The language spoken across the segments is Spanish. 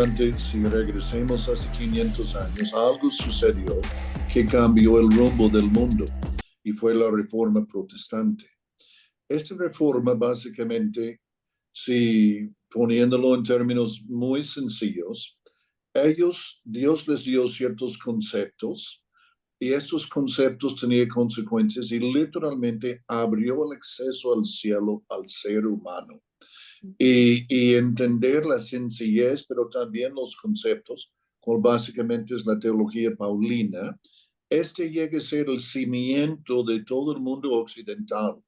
importante, si regresemos hace 500 años, algo sucedió que cambió el rumbo del mundo y fue la reforma protestante. Esta reforma básicamente, si poniéndolo en términos muy sencillos, Dios les dio ciertos conceptos y estos conceptos tenían consecuencias y literalmente abrió el acceso al cielo al ser humano. Y entender la sencillez, pero también los conceptos, cual básicamente es la teología paulina, este llega a ser el cimiento de todo el mundo occidental.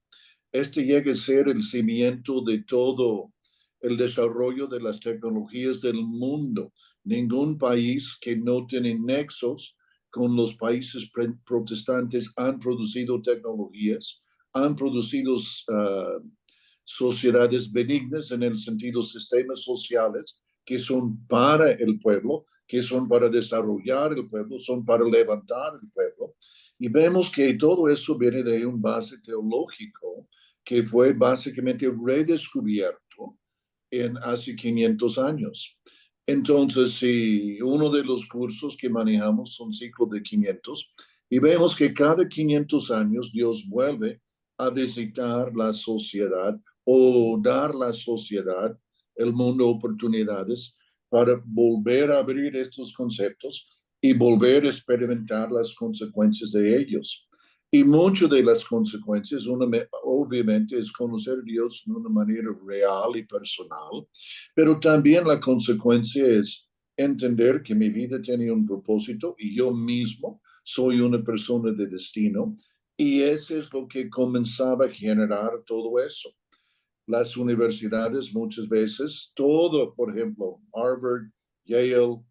Este llega a ser el cimiento de todo el desarrollo de las tecnologías del mundo. Ningún país que no tiene nexos con los países protestantes han producido tecnologías, han producido sociedades benignas en el sentido sistemas sociales que son para el pueblo, que son para desarrollar el pueblo, son para levantar el pueblo. Y vemos que todo eso viene de un base teológico que fue básicamente redescubierto en hace 500 años. Entonces, si uno de los cursos que manejamos son ciclos de 500 y vemos que cada 500 años Dios vuelve a visitar la sociedad o dar a la sociedad, el mundo, oportunidades para volver a abrir estos conceptos y volver a experimentar las consecuencias de ellos. Y muchas de las consecuencias, obviamente, es conocer a Dios de una manera real y personal, pero también la consecuencia es entender que mi vida tiene un propósito y yo mismo soy una persona de destino, y eso es lo que comenzaba a generar todo eso. Las universidades muchas veces, todo, por ejemplo, Harvard, Yale,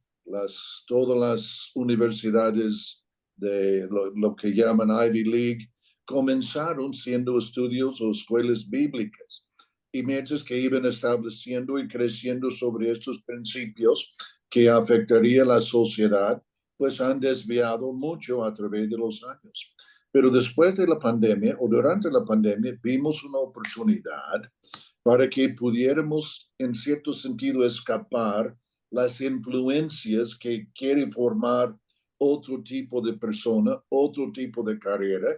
todas las universidades de lo que llaman Ivy League, comenzaron siendo estudios o escuelas bíblicas. Y mientras que iban estableciendo y creciendo sobre estos principios que afectaría a la sociedad, pues han desviado mucho a través de los años. Pero después de la pandemia o durante la pandemia vimos una oportunidad para que pudiéramos, en cierto sentido, escapar las influencias que quiere formar otro tipo de persona, otro tipo de carrera,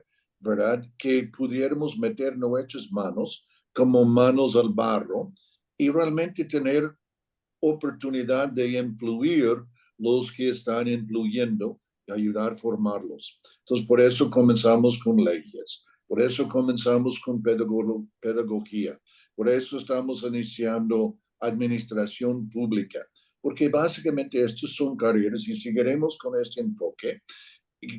¿verdad? Que pudiéramos meter nuestras manos como manos al barro y realmente tener oportunidad de influir los que están influyendo y ayudar a formarlos. Entonces, por eso comenzamos con leyes, por eso comenzamos con pedagogía, por eso estamos iniciando administración pública, porque básicamente estas son carreras, y seguiremos con este enfoque,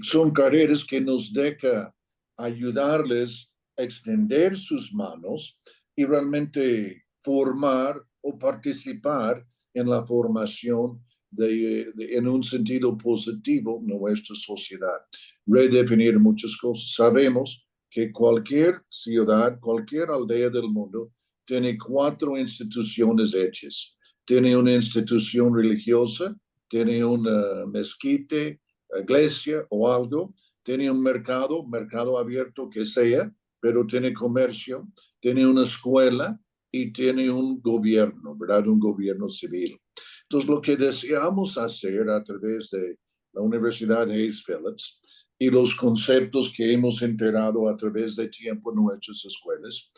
son carreras que nos deja ayudarles a extender sus manos y realmente formar o participar en la formación en un sentido positivo nuestra sociedad. Redefinir muchas cosas. Sabemos que cualquier ciudad, cualquier aldea del mundo tiene 4 instituciones hechas. Tiene una institución religiosa, tiene una mezquite, iglesia o algo, tiene un mercado abierto que sea, pero tiene comercio, tiene una escuela y tiene un gobierno, ¿verdad? Un gobierno civil. Entonces, lo que deseamos hacer a través de la Universidad Hayes Phillips y los conceptos que hemos enterado a través de tiempo en nuestras escuelas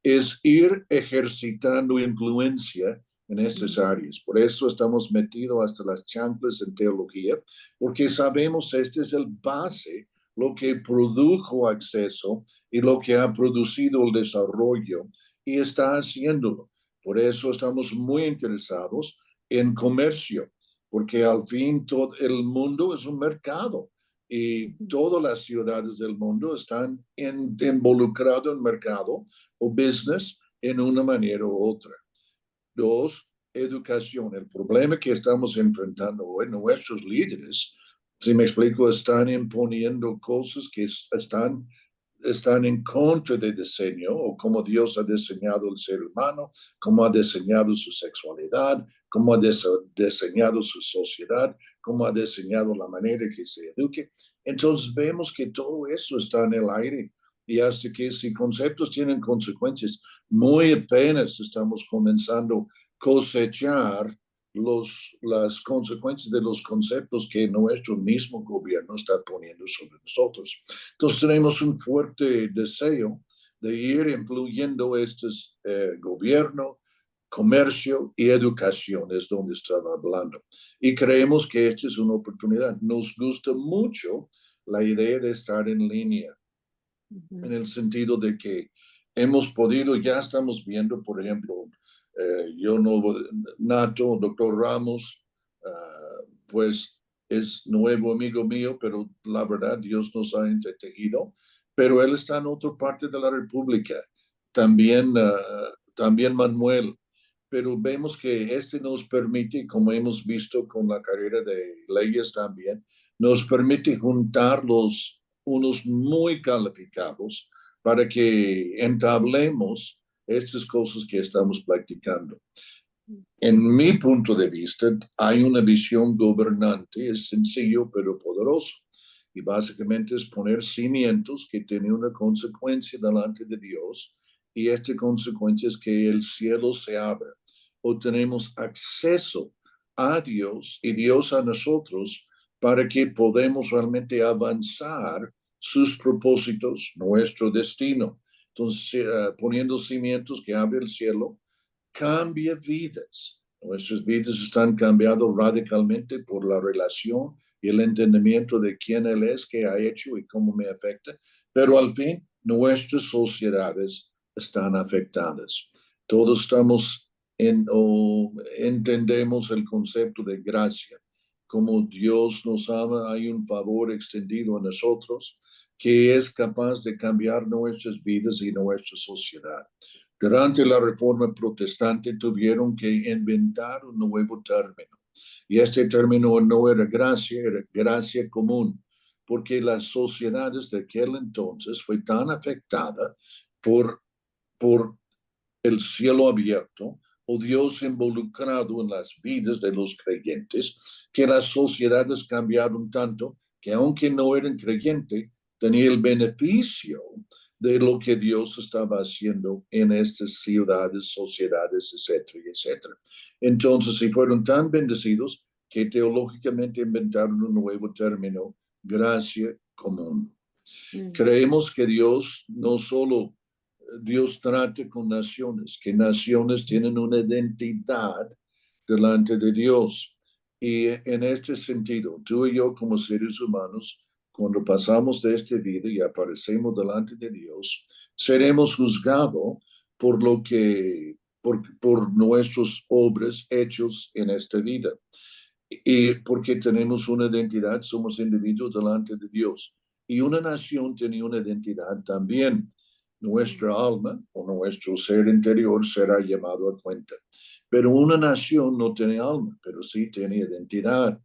es ir ejercitando influencia en estas áreas. Por eso estamos metidos hasta las chanclas en teología, porque sabemos este es el base, lo que produjo acceso y lo que ha producido el desarrollo y está haciéndolo. Por eso estamos muy interesados en comercio, porque al fin todo el mundo es un mercado y todas las ciudades del mundo están involucradas en mercado o business en una manera u otra. 2, educación. El problema que estamos enfrentando hoy, nuestros líderes, si me explico, están imponiendo cosas que están en contra del diseño o cómo Dios ha diseñado el ser humano, cómo ha diseñado su sexualidad, cómo ha diseñado su sociedad, cómo ha diseñado la manera que se eduque. Entonces vemos que todo eso está en el aire y hasta que si conceptos tienen consecuencias, muy apenas estamos comenzando a cosechar las consecuencias de los conceptos que nuestro mismo gobierno está poniendo sobre nosotros. Entonces tenemos un fuerte deseo de ir influyendo estos gobierno, comercio y educación, es donde estaba hablando. Y creemos que esta es una oportunidad. Nos gusta mucho la idea de estar en línea, en el sentido de que hemos podido, ya estamos viendo, por ejemplo, Nato, doctor Ramos, pues es nuevo amigo mío, pero la verdad Dios nos ha entretejido, pero él está en otra parte de la República. También Manuel, pero vemos que este nos permite, como hemos visto con la carrera de leyes también, nos permite juntar los unos muy calificados para que entablemos estas cosas que estamos practicando. En mi punto de vista, hay una visión gobernante, es sencillo pero poderoso. Y básicamente es poner cimientos que tienen una consecuencia delante de Dios. Y esta consecuencia es que el cielo se abra o tenemos acceso a Dios y Dios a nosotros para que podamos realmente avanzar sus propósitos, nuestro destino. Entonces, poniendo cimientos que abre el cielo, cambia vidas. Nuestras vidas están cambiando radicalmente por la relación y el entendimiento de quién Él es, qué ha hecho y cómo me afecta. Pero al fin, nuestras sociedades están afectadas. Todos estamos o entendemos el concepto de gracia. Como Dios nos ama, hay un favor extendido a nosotros que es capaz de cambiar nuestras vidas y nuestra sociedad. Durante la Reforma Protestante tuvieron que inventar un nuevo término. Y este término no era gracia común, porque las sociedades de aquel entonces fue tan afectada por el cielo abierto o Dios involucrado en las vidas de los creyentes, que las sociedades cambiaron tanto que aunque no eran creyentes, tenía el beneficio de lo que Dios estaba haciendo en estas ciudades, sociedades, etcétera, etcétera. Entonces, si fueron tan bendecidos que teológicamente inventaron un nuevo término, gracia común. Creemos que Dios no solo Dios trata con naciones, que naciones tienen una identidad delante de Dios. Y en este sentido, tú y yo como seres humanos, cuando pasamos de esta vida y aparecemos delante de Dios, seremos juzgados por lo que, por nuestros obras hechos en esta vida. Y porque tenemos una identidad, somos individuos delante de Dios. Y una nación tiene una identidad también. Nuestra alma o nuestro ser interior será llamado a cuenta. Pero una nación no tiene alma, pero sí tiene identidad.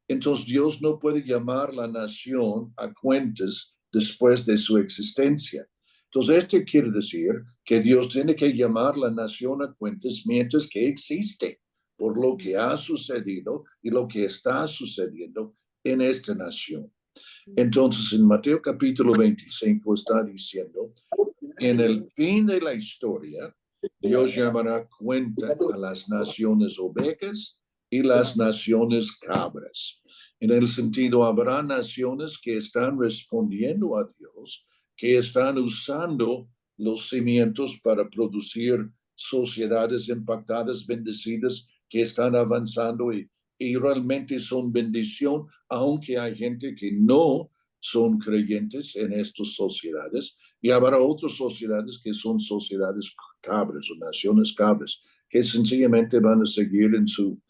Entonces Dios no puede llamar la nación a cuentas después de su existencia. Entonces esto quiere decir que Dios tiene que llamar la nación a cuentas mientras que existe, por lo que ha sucedido y lo que está sucediendo en esta nación. Entonces en Mateo capítulo 25 está diciendo, en el fin de la historia, Dios llamará cuenta a las naciones ovejas y las naciones cabras. En el sentido, habrá naciones que están respondiendo a Dios, que están usando los cimientos para producir sociedades impactadas, bendecidas, que están avanzando y realmente son bendición, aunque hay gente que no son creyentes en estas sociedades, y habrá otras sociedades que son sociedades cabras o naciones cabras, que sencillamente van a seguir en su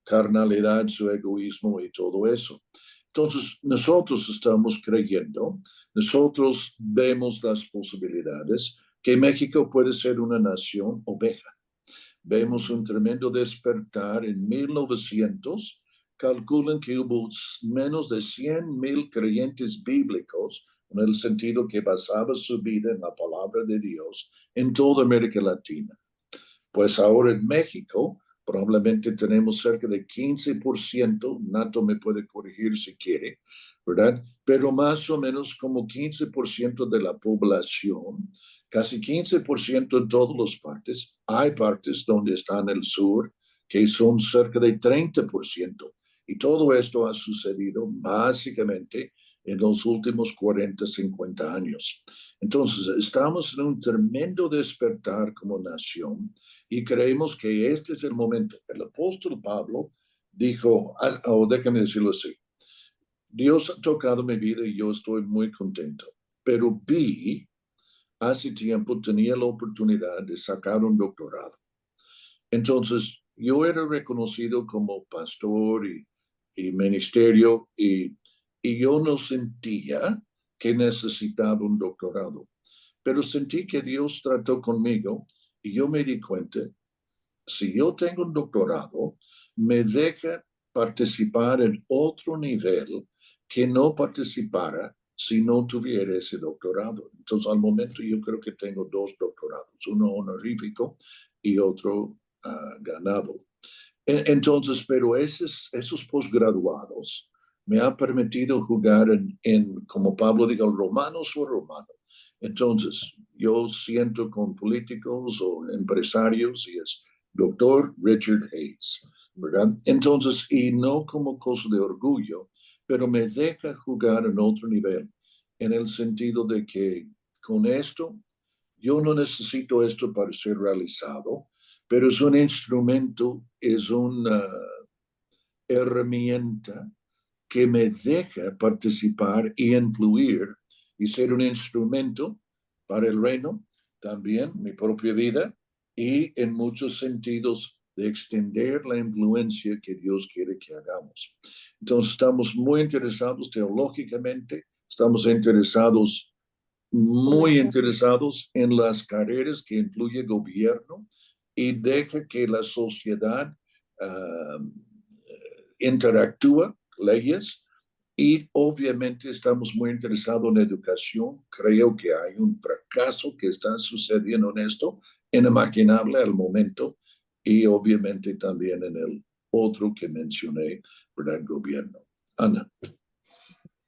carnalidad, su egoísmo y todo eso. Entonces, nosotros estamos creyendo, nosotros vemos las posibilidades que México puede ser una nación oveja. Vemos un tremendo despertar en 1900. Calculan que hubo menos de 100,000 creyentes bíblicos, en el sentido que basaba su vida en la palabra de Dios, en toda América Latina. Pues ahora en México probablemente tenemos cerca de 15%, Nato me puede corregir si quiere, ¿verdad? Pero más o menos como 15% de la población, casi 15% en todas las partes. Hay partes donde está en el sur, que son cerca de 30%. Y todo esto ha sucedido básicamente en los últimos 40, 50 años. Entonces, estamos en un tremendo despertar como nación y creemos que este es el momento. El apóstol Pablo dijo, o déjame decirlo así, Dios ha tocado mi vida y yo estoy muy contento, pero vi, hace tiempo tenía la oportunidad de sacar un doctorado. Entonces, yo era reconocido como pastor y ministerio y yo no sentía que necesitaba un doctorado, pero sentí que Dios trató conmigo y yo me di cuenta, si yo tengo un doctorado, me deja participar en otro nivel que no participara si no tuviera ese doctorado. Entonces, al momento yo creo que tengo dos doctorados, uno honorífico y otro ganado. Entonces, pero esos posgraduados me han permitido jugar como Pablo diga, romanos o romano. Entonces, yo siento con políticos o empresarios y es doctor Richard Hayes, ¿verdad? Entonces, y no como cosa de orgullo, pero me deja jugar en otro nivel, en el sentido de que con esto, yo no necesito esto para ser realizado, pero es un instrumento, es una herramienta que me deja participar y influir y ser un instrumento para el reino, también mi propia vida y en muchos sentidos de extender la influencia que Dios quiere que hagamos. Entonces estamos muy interesados teológicamente, estamos interesados, muy interesados en las carreras que influye el gobierno y deja que la sociedad interactúa leyes y obviamente estamos muy interesados en educación. Creo que hay un fracaso que está sucediendo en esto, inimaginable al momento y obviamente también en el otro que mencioné, ¿verdad? El gobierno. Ana.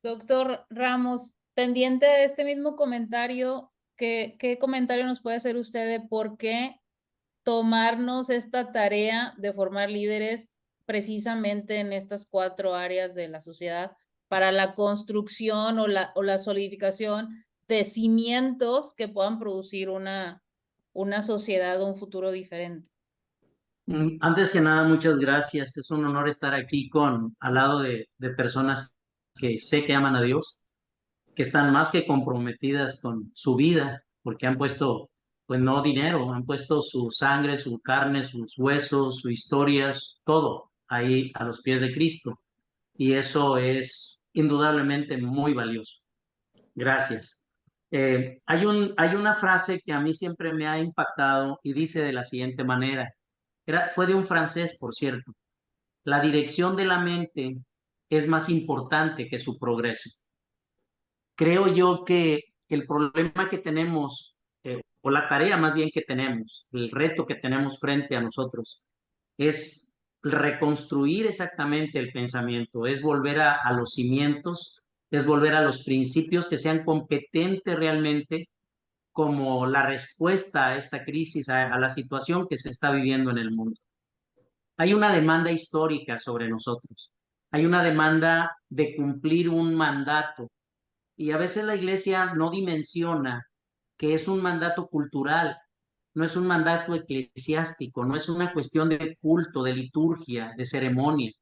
Doctor Ramos, tendiente a este mismo comentario, ¿qué comentario nos puede hacer usted de por qué tomarnos esta tarea de formar líderes precisamente en estas 4 áreas de la sociedad para la construcción o la solidificación de cimientos que puedan producir una sociedad o un futuro diferente? Antes que nada, muchas gracias. Es un honor estar aquí al lado de personas que sé que aman a Dios, que están más que comprometidas con su vida, porque han puesto, pues no dinero, han puesto su sangre, su carne, sus huesos, sus historias, todo ahí a los pies de Cristo. Y eso es indudablemente muy valioso. Gracias. Hay una frase que a mí siempre me ha impactado y dice de la siguiente manera. Fue de un francés, por cierto. La dirección de la mente es más importante que su progreso. Creo yo que el problema que tenemos, o la tarea más bien que tenemos, el reto que tenemos frente a nosotros, es reconstruir exactamente el pensamiento, es volver a los cimientos, es volver a los principios que sean competentes realmente como la respuesta a esta crisis, a la situación que se está viviendo en el mundo. Hay una demanda histórica sobre nosotros, hay una demanda de cumplir un mandato y a veces la iglesia no dimensiona que es un mandato cultural, no es un mandato eclesiástico, no es una cuestión de culto, de liturgia, de ceremonia.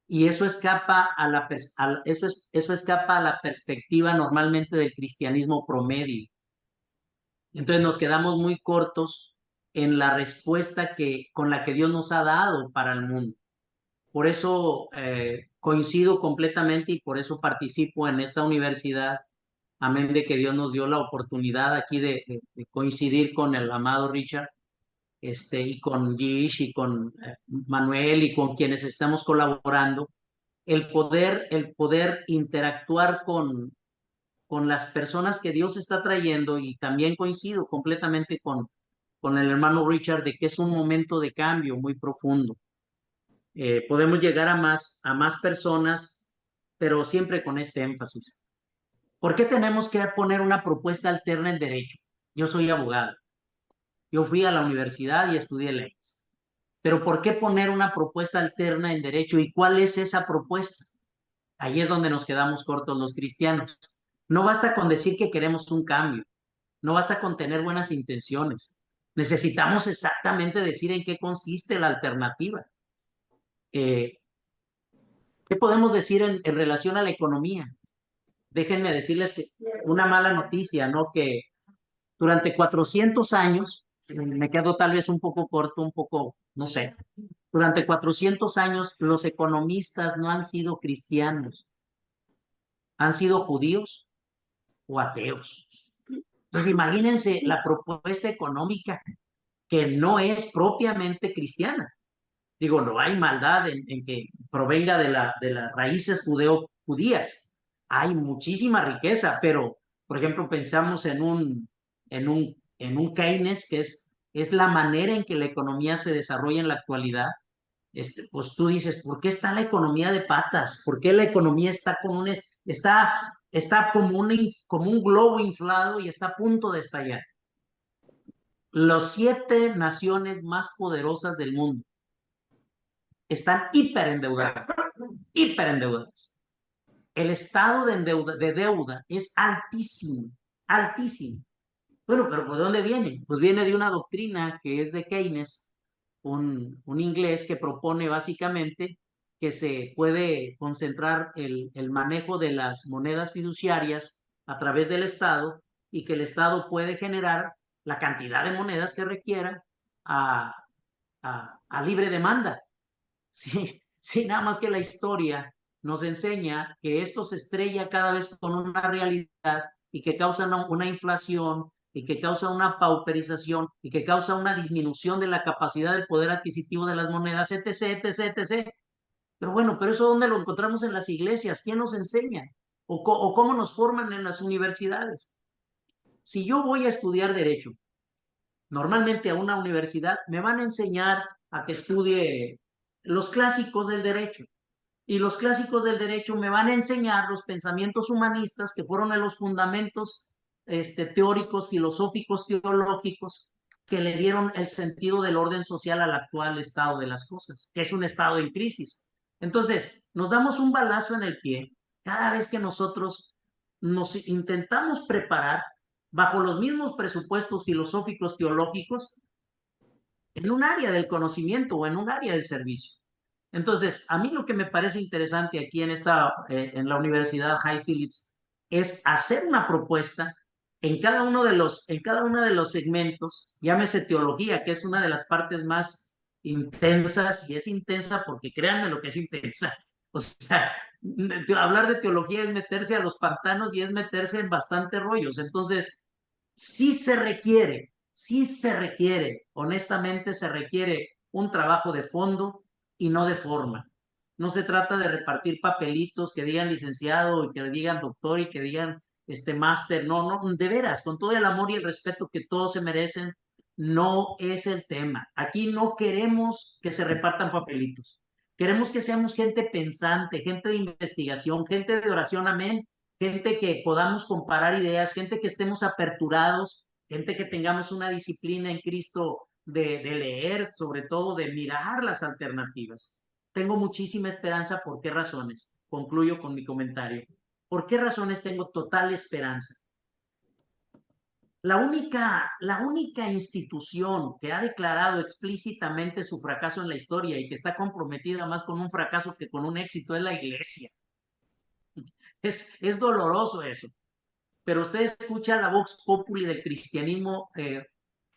Y eso escapa eso escapa a la perspectiva normalmente del cristianismo promedio. Entonces nos quedamos muy cortos en la respuesta con la que Dios nos ha dado para el mundo. Por eso coincido completamente y por eso participo en esta universidad. Amén de que Dios nos dio la oportunidad aquí de coincidir con el amado Richard, y con Gish y con Manuel y con quienes estamos colaborando, el poder interactuar con las personas que Dios está trayendo, y también coincido completamente con el hermano Richard de que es un momento de cambio muy profundo. Podemos llegar a más personas, pero siempre con este énfasis. ¿Por qué tenemos que poner una propuesta alterna en derecho? Yo soy abogado. Yo fui a la universidad y estudié leyes. Pero ¿por qué poner una propuesta alterna en derecho? ¿Y cuál es esa propuesta? Ahí es donde nos quedamos cortos los cristianos. No basta con decir que queremos un cambio, no basta con tener buenas intenciones. Necesitamos exactamente decir en qué consiste la alternativa. ¿Qué podemos decir en relación a la economía? Déjenme decirles que una mala noticia, ¿no? Que durante 400 años, me quedo tal vez un poco corto, un poco, no sé, durante 400 años los economistas no han sido cristianos, han sido judíos o ateos. Entonces imagínense la propuesta económica que no es propiamente cristiana. Digo, no hay maldad en que provenga de las raíces judías. Hay muchísima riqueza, pero, por ejemplo, pensamos en un Keynes, que es la manera en que la economía se desarrolla en la actualidad. Pues tú dices, ¿por qué está la economía de patas? ¿Por qué la economía está como un globo inflado y está a punto de estallar? Las 7 naciones más poderosas del mundo están hiperendeudadas. El estado de deuda es altísimo, altísimo. Bueno, pero ¿de dónde viene? Pues viene de una doctrina que es de Keynes, un inglés que propone básicamente que se puede concentrar el manejo de las monedas fiduciarias a través del Estado y que el Estado puede generar la cantidad de monedas que requiera a, a libre demanda. Sí, sí, nada más que la historia nos enseña que esto se estrella cada vez con una realidad y que causa una inflación y que causa una pauperización y que causa una disminución de la capacidad del poder adquisitivo de las monedas, etc., etc., etc. Pero bueno, pero eso ¿dónde lo encontramos en las iglesias? ¿Quién nos enseña? ¿O cómo nos forman en las universidades? Si yo voy a estudiar derecho, normalmente a una universidad, me van a enseñar a que estudie los clásicos del derecho. Y los clásicos del derecho me van a enseñar los pensamientos humanistas que fueron de los fundamentos teóricos, filosóficos, teológicos, que le dieron el sentido del orden social al actual estado de las cosas, que es un estado en crisis. Entonces, nos damos un balazo en el pie cada vez que nosotros nos intentamos preparar bajo los mismos presupuestos filosóficos, teológicos, en un área del conocimiento o en un área del servicio. Entonces, a mí lo que me parece interesante aquí en la Universidad High Phillips es hacer una propuesta en cada uno de los segmentos, llámese teología, que es una de las partes más intensas, y es intensa porque créanme lo que es intensa. O sea, hablar de teología es meterse a los pantanos y es meterse en bastantes rollos. Entonces, sí se requiere, honestamente se requiere un trabajo de fondo y no de forma. No se trata de repartir papelitos que digan licenciado y que digan doctor y que digan máster. No, no, de veras, con todo el amor y el respeto que todos se merecen, no es el tema. Aquí no queremos que se repartan papelitos. Queremos que seamos gente pensante, gente de investigación, gente de oración, amén, gente que podamos comparar ideas, gente que estemos aperturados, gente que tengamos una disciplina en Cristo de leer, sobre todo de mirar las alternativas. Tengo muchísima esperanza. ¿Por qué razones? Concluyo con mi comentario. ¿Por qué razones tengo total esperanza? La única institución que ha declarado explícitamente su fracaso en la historia y que está comprometida más con un fracaso que con un éxito es la iglesia. Es doloroso eso. Pero usted escucha la vox populi del cristianismo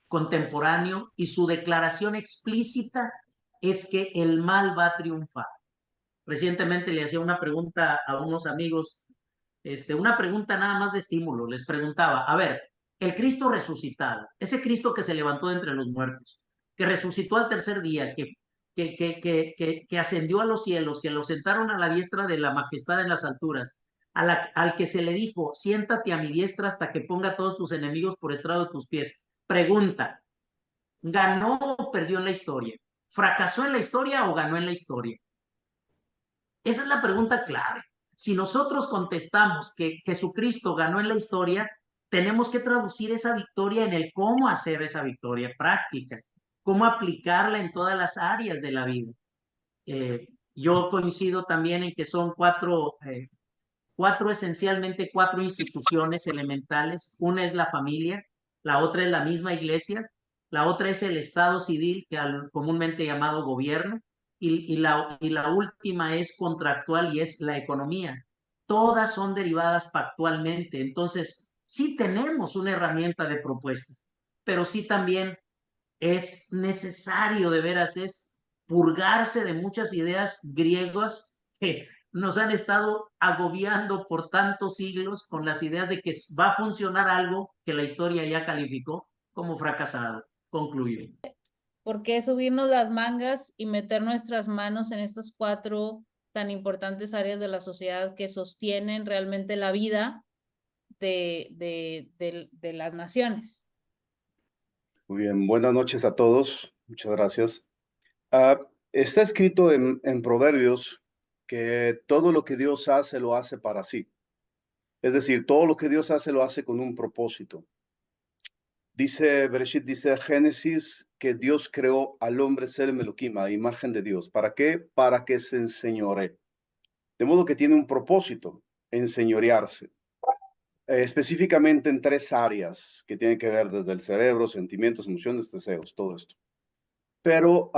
contemporáneo y su declaración explícita es que el mal va a triunfar. Recientemente le hacía una pregunta a unos amigos, una pregunta nada más de estímulo. Les preguntaba, a ver, el Cristo resucitado, ese Cristo que se levantó de entre los muertos, que resucitó al tercer día, que ascendió a los cielos, que lo sentaron a la diestra de la majestad en las alturas, al que se le dijo, siéntate a mi diestra hasta que ponga a todos tus enemigos por estrado de tus pies. Pregunta, ¿ganó o perdió en la historia? ¿Fracasó en la historia o ganó en la historia? Esa es la pregunta clave. Si nosotros contestamos que Jesucristo ganó en la historia, tenemos que traducir esa victoria en el cómo hacer esa victoria práctica. cómo aplicarla en todas las áreas de la vida. Yo coincido también en que son esencialmente cuatro instituciones elementales. Una es la familia, la otra es la misma iglesia, la otra es el Estado civil, comúnmente llamado gobierno, y la última es contractual y es la economía. Todas son derivadas pactualmente. Entonces, sí tenemos una herramienta de propuesta, pero sí también es necesario, de veras, es purgarse de muchas ideas griegas que nos han estado agobiando por tantos siglos con las ideas de que va a funcionar algo que la historia ya calificó como fracasado. Concluyo. ¿Por qué subirnos las mangas y meter nuestras manos en estas cuatro tan importantes áreas de la sociedad que sostienen realmente la vida de las naciones? Muy bien, buenas noches a todos. Muchas gracias. Está escrito en Proverbios que todo lo que Dios hace lo hace para sí. Es decir, todo lo que Dios hace lo hace con un propósito. Dice Bereshit, dice Génesis, que Dios creó al hombre Tselem Elohim, a imagen de Dios. ¿Para qué? Para que se enseñoree. De modo que tiene un propósito, enseñorearse. Específicamente en tres áreas que tienen que ver desde el cerebro, sentimientos, emociones, deseos, todo esto. Pero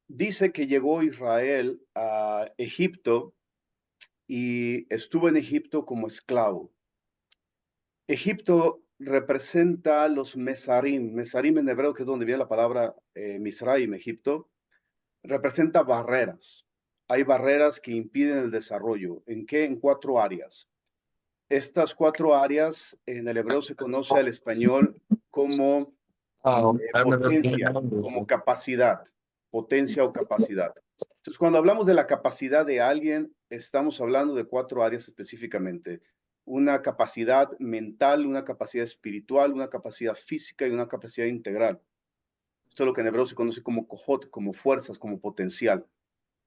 dice que llegó Israel a Egipto y estuvo en Egipto como esclavo. Egipto representa los Mesarim. Mesarim en hebreo, que es donde viene la palabra Misraim, Egipto, representa barreras. Hay barreras que impiden el desarrollo. ¿En qué? En cuatro áreas. Estas cuatro áreas en el hebreo se conoce al español como potencia, como capacidad, potencia o capacidad. Entonces, cuando hablamos de la capacidad de alguien, estamos hablando de cuatro áreas específicamente. Una capacidad mental, una capacidad espiritual, una capacidad física y una capacidad integral. Esto es lo que en hebreo se conoce como kohot, como fuerzas, como potencial,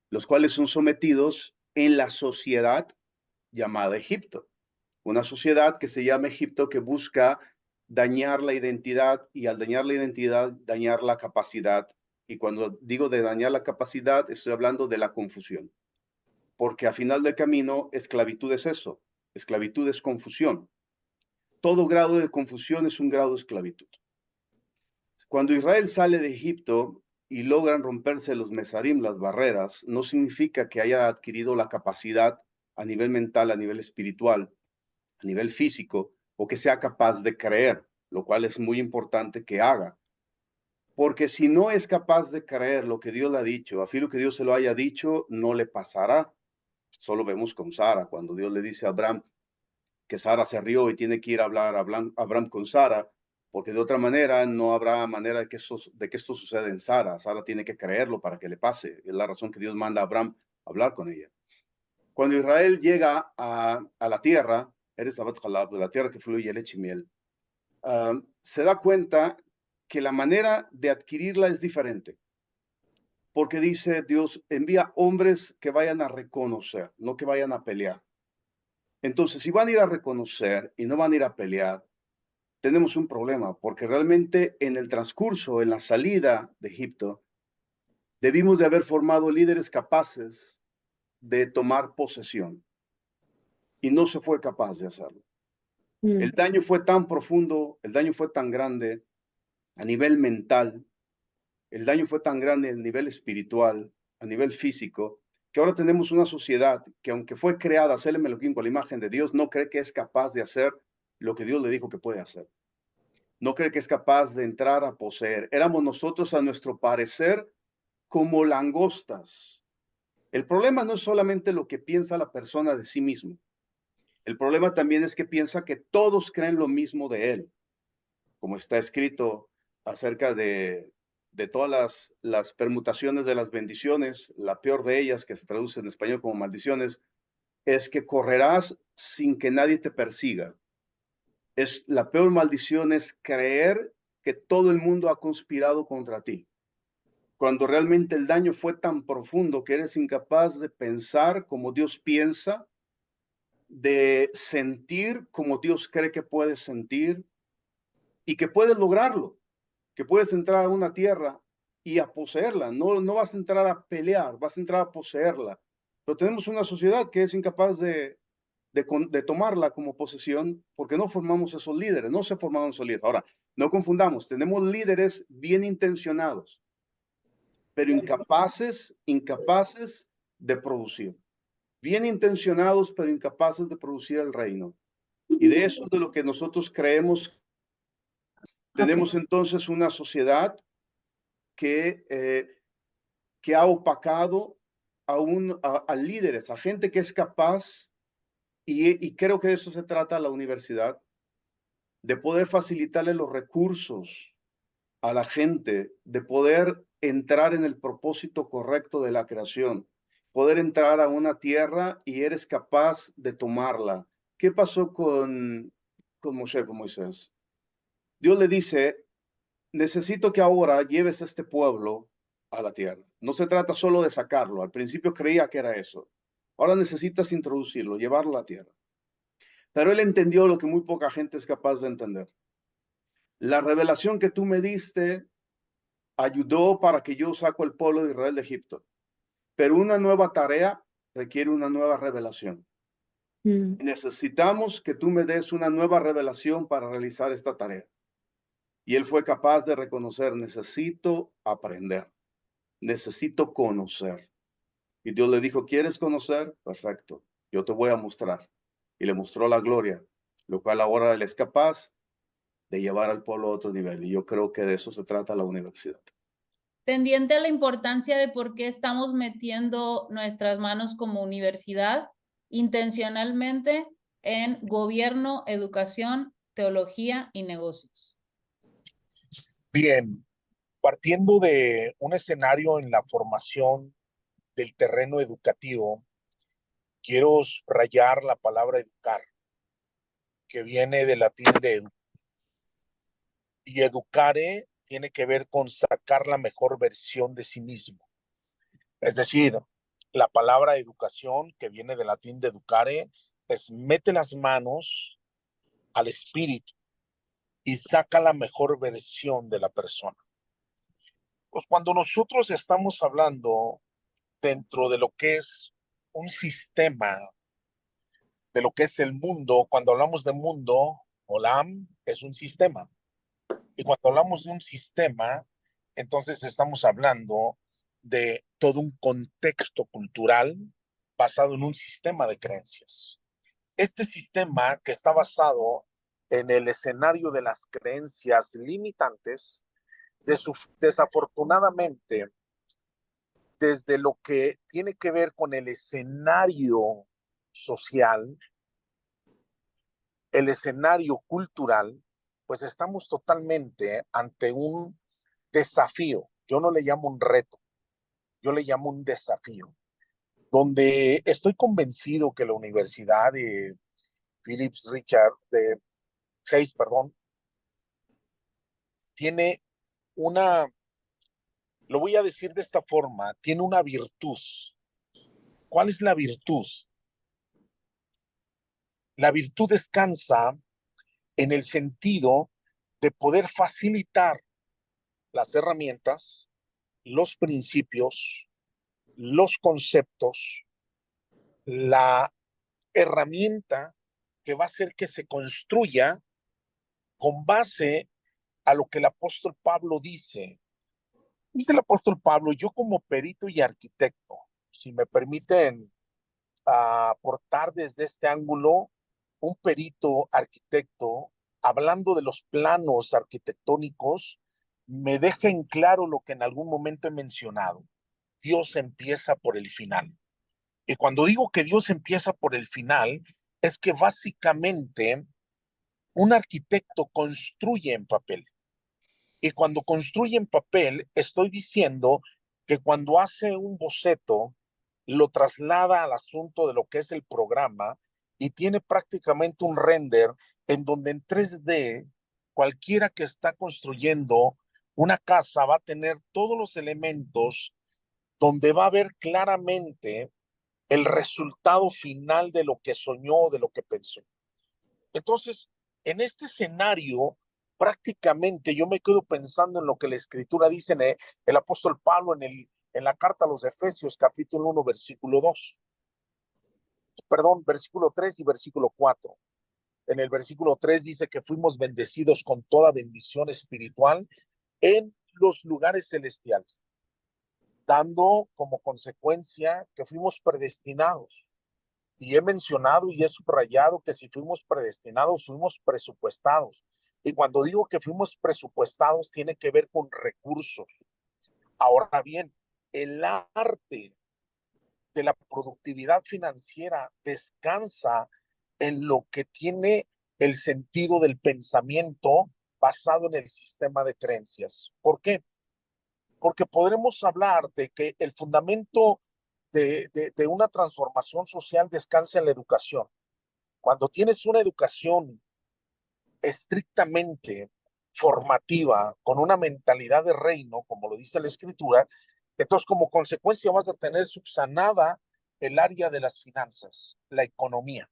los cuales son sometidos en la sociedad llamada Egipto. Una sociedad que se llama Egipto que busca dañar la identidad y al dañar la identidad, dañar la capacidad. Y cuando digo de dañar la capacidad, estoy hablando de la confusión. Porque al final del camino, esclavitud es eso. Esclavitud es confusión. Todo grado de confusión es un grado de esclavitud. Cuando Israel sale de Egipto y logran romperse los mesarim, las barreras, no significa que haya adquirido la capacidad a nivel mental, a nivel espiritual, a nivel físico, o que sea capaz de creer, lo cual es muy importante que haga. Porque si no es capaz de creer lo que Dios le ha dicho, a fin lo que Dios se lo haya dicho, no le pasará. Solo vemos con Sara, cuando Dios le dice a Abraham que Sara se rió y tiene que ir a hablar a Abraham con Sara, porque de otra manera no habrá manera de que esto suceda en Sara. Sara tiene que creerlo para que le pase. Es la razón que Dios manda a Abraham a hablar con ella. Cuando Israel llega a la tierra, la tierra que fluye leche y miel, se da cuenta que la manera de adquirirla es diferente. Porque dice Dios, envía hombres que vayan a reconocer, no que vayan a pelear. Entonces, si van a ir a reconocer y no van a ir a pelear, tenemos un problema, porque realmente en el transcurso, en la salida de Egipto, debimos de haber formado líderes capaces de tomar posesión. Y no se fue capaz de hacerlo. El daño fue tan profundo, el daño fue tan grande a nivel mental, el daño fue tan grande a nivel espiritual, a nivel físico, que ahora tenemos una sociedad que aunque fue creada, Tselem Elohim, con la imagen de Dios, no cree que es capaz de hacer lo que Dios le dijo que puede hacer. No cree que es capaz de entrar a poseer. Éramos nosotros, a nuestro parecer, como langostas. El problema no es solamente lo que piensa la persona de sí mismo. El problema también es que piensa que todos creen lo mismo de él. Como está escrito acerca de todas las permutaciones de las bendiciones, la peor de ellas, que se traduce en español como maldiciones, es que correrás sin que nadie te persiga. La peor maldición es creer que todo el mundo ha conspirado contra ti, cuando realmente el daño fue tan profundo que eres incapaz de pensar como Dios piensa, de sentir como Dios cree que puedes sentir y que puedes lograrlo. que puedes entrar a una tierra y a poseerla. No vas a entrar a pelear, vas a entrar a poseerla. Pero tenemos una sociedad que es incapaz de tomarla como posesión porque no formamos esos líderes, no se formaron esos líderes. Ahora, no confundamos, tenemos líderes bien intencionados, pero incapaces de producir. Bien intencionados, pero incapaces de producir el reino. Y de eso es de lo que nosotros creemos. Tenemos entonces una sociedad que ha opacado a líderes, a gente que es capaz, y creo que de eso se trata la universidad, de poder facilitarle los recursos a la gente, de poder entrar en el propósito correcto de la creación, poder entrar a una tierra y eres capaz de tomarla. ¿Qué pasó con Moisés? Dios le dice, necesito que ahora lleves a este pueblo a la tierra. No se trata solo de sacarlo. Al principio creía que era eso. Ahora necesitas introducirlo, llevarlo a la tierra. Pero él entendió lo que muy poca gente es capaz de entender. La revelación que tú me diste ayudó para que yo saco al pueblo de Israel de Egipto. Pero una nueva tarea requiere una nueva revelación. Necesitamos que tú me des una nueva revelación para realizar esta tarea. Y él fue capaz de reconocer, necesito aprender, necesito conocer. Y Dios le dijo, ¿quieres conocer? Perfecto, yo te voy a mostrar. Y le mostró la gloria, lo cual ahora él es capaz de llevar al pueblo a otro nivel. Y yo creo que de eso se trata la universidad. Tendiente a la importancia de por qué estamos metiendo nuestras manos como universidad intencionalmente en gobierno, educación, teología y negocios. Bien, partiendo de un escenario en la formación del terreno educativo, quiero subrayar la palabra educar, que viene del latín de y educare tiene que ver con sacar la mejor versión de sí mismo. Es decir, la palabra educación, que viene del latín de educare, es mete las manos al espíritu y saca la mejor versión de la persona. Pues cuando nosotros estamos hablando dentro de lo que es un sistema, de lo que es el mundo, cuando hablamos de mundo, Olam es un sistema. Y cuando hablamos de un sistema, entonces estamos hablando de todo un contexto cultural basado en un sistema de creencias. Este sistema que está basado en el escenario de las creencias limitantes, desafortunadamente, desde lo que tiene que ver con el escenario social, el escenario cultural, pues estamos totalmente ante un desafío. Yo no le llamo un reto, yo le llamo un desafío, donde estoy convencido que la Universidad de Hayes, tiene una, lo voy a decir de esta forma, tiene una virtud. ¿Cuál es la virtud? La virtud descansa en el sentido de poder facilitar las herramientas, los principios, los conceptos, la herramienta que va a hacer que se construya con base a lo que el apóstol Pablo dice. Dice el apóstol Pablo, yo como perito y arquitecto, si me permiten aportar desde este ángulo, un perito arquitecto, hablando de los planos arquitectónicos, me deja en claro lo que en algún momento he mencionado. Dios empieza por el final. Y cuando digo que Dios empieza por el final, es que básicamente un arquitecto construye en papel. Y cuando construye en papel, estoy diciendo que cuando hace un boceto, lo traslada al asunto de lo que es el programa y tiene prácticamente un render en donde en 3D, cualquiera que está construyendo una casa va a tener todos los elementos donde va a ver claramente el resultado final de lo que soñó, de lo que pensó. Entonces, en este escenario, prácticamente yo me quedo pensando en lo que la Escritura dice en el apóstol Pablo en la carta a los Efesios, capítulo 1, versículo 2. Perdón, versículo 3 y versículo 4. En el versículo 3 dice que fuimos bendecidos con toda bendición espiritual en los lugares celestiales, dando como consecuencia que fuimos predestinados. Y he mencionado y he subrayado que si fuimos predestinados, fuimos presupuestados. Y cuando digo que fuimos presupuestados, tiene que ver con recursos. Ahora bien, el arte de la productividad financiera descansa en lo que tiene el sentido del pensamiento basado en el sistema de creencias. ¿Por qué? Porque podremos hablar de que el fundamento de una transformación social descansa en la educación. Cuando tienes una educación estrictamente formativa, con una mentalidad de reino, como lo dice la Escritura, entonces como consecuencia vas a tener subsanada el área de las finanzas, la economía.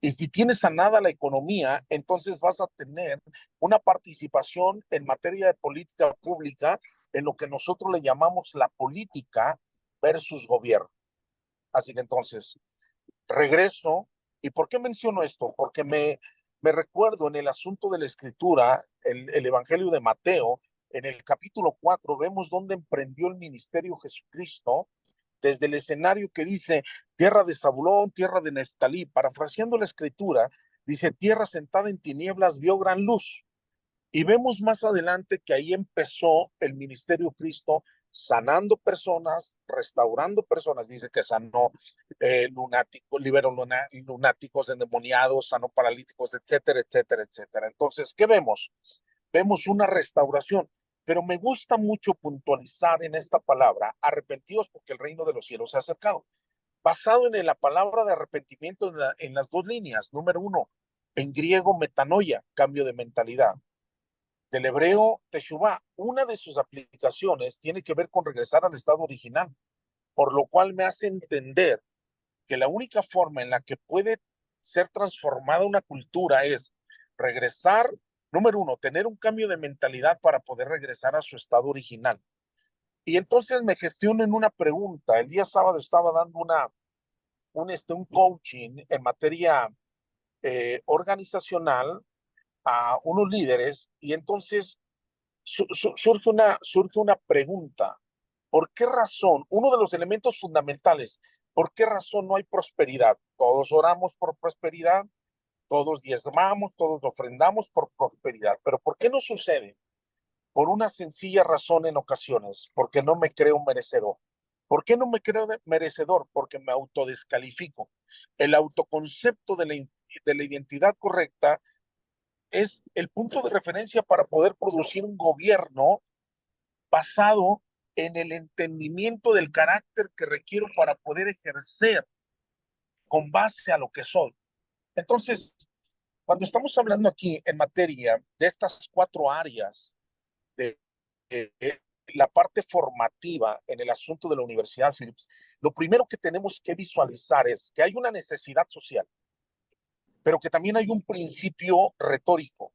Y si tienes sanada la economía, entonces vas a tener una participación en materia de política pública en lo que nosotros le llamamos la política versus gobierno. Así que entonces, regreso. ¿Y por qué menciono esto? Porque me recuerdo en el asunto de la escritura, el Evangelio de Mateo, en el capítulo 4, vemos dónde emprendió el ministerio Jesucristo, desde el escenario que dice tierra de Zabulón, tierra de Neftalí, parafraseando la escritura, dice tierra sentada en tinieblas vio gran luz. Y vemos más adelante que ahí empezó el ministerio Cristo sanando personas, restaurando personas. Dice que sanó lunáticos, liberó lunáticos, endemoniados, sanó paralíticos, etcétera, etcétera, etcétera. Entonces, ¿qué vemos? Vemos una restauración. Pero me gusta mucho puntualizar en esta palabra, arrepentidos porque el reino de los cielos se ha acercado. Basado en la palabra de arrepentimiento en las dos líneas. Número uno, en griego metanoia, cambio de mentalidad. Del hebreo teshuvá, una de sus aplicaciones tiene que ver con regresar al estado original, por lo cual me hace entender que la única forma en la que puede ser transformada una cultura es regresar, número uno, tener un cambio de mentalidad para poder regresar a su estado original. Y entonces me gestiono en una pregunta. El día sábado estaba dando un coaching en materia organizacional a unos líderes y entonces surge una pregunta. ¿Por qué razón? Uno de los elementos fundamentales, ¿por qué razón no hay prosperidad? Todos oramos por prosperidad, todos diezmamos, todos ofrendamos por prosperidad, pero ¿por qué no sucede? Por una sencilla razón en ocasiones, porque no me creo merecedor. ¿Por qué no me creo merecedor? Porque me autodescalifico. El autoconcepto de la identidad correcta es el punto de referencia para poder producir un gobierno basado en el entendimiento del carácter que requiero para poder ejercer con base a lo que soy. Entonces, cuando estamos hablando aquí en materia de estas cuatro áreas de la parte formativa en el asunto de la Universidad Phillips, lo primero que tenemos que visualizar es que hay una necesidad social, pero que también hay un principio retórico.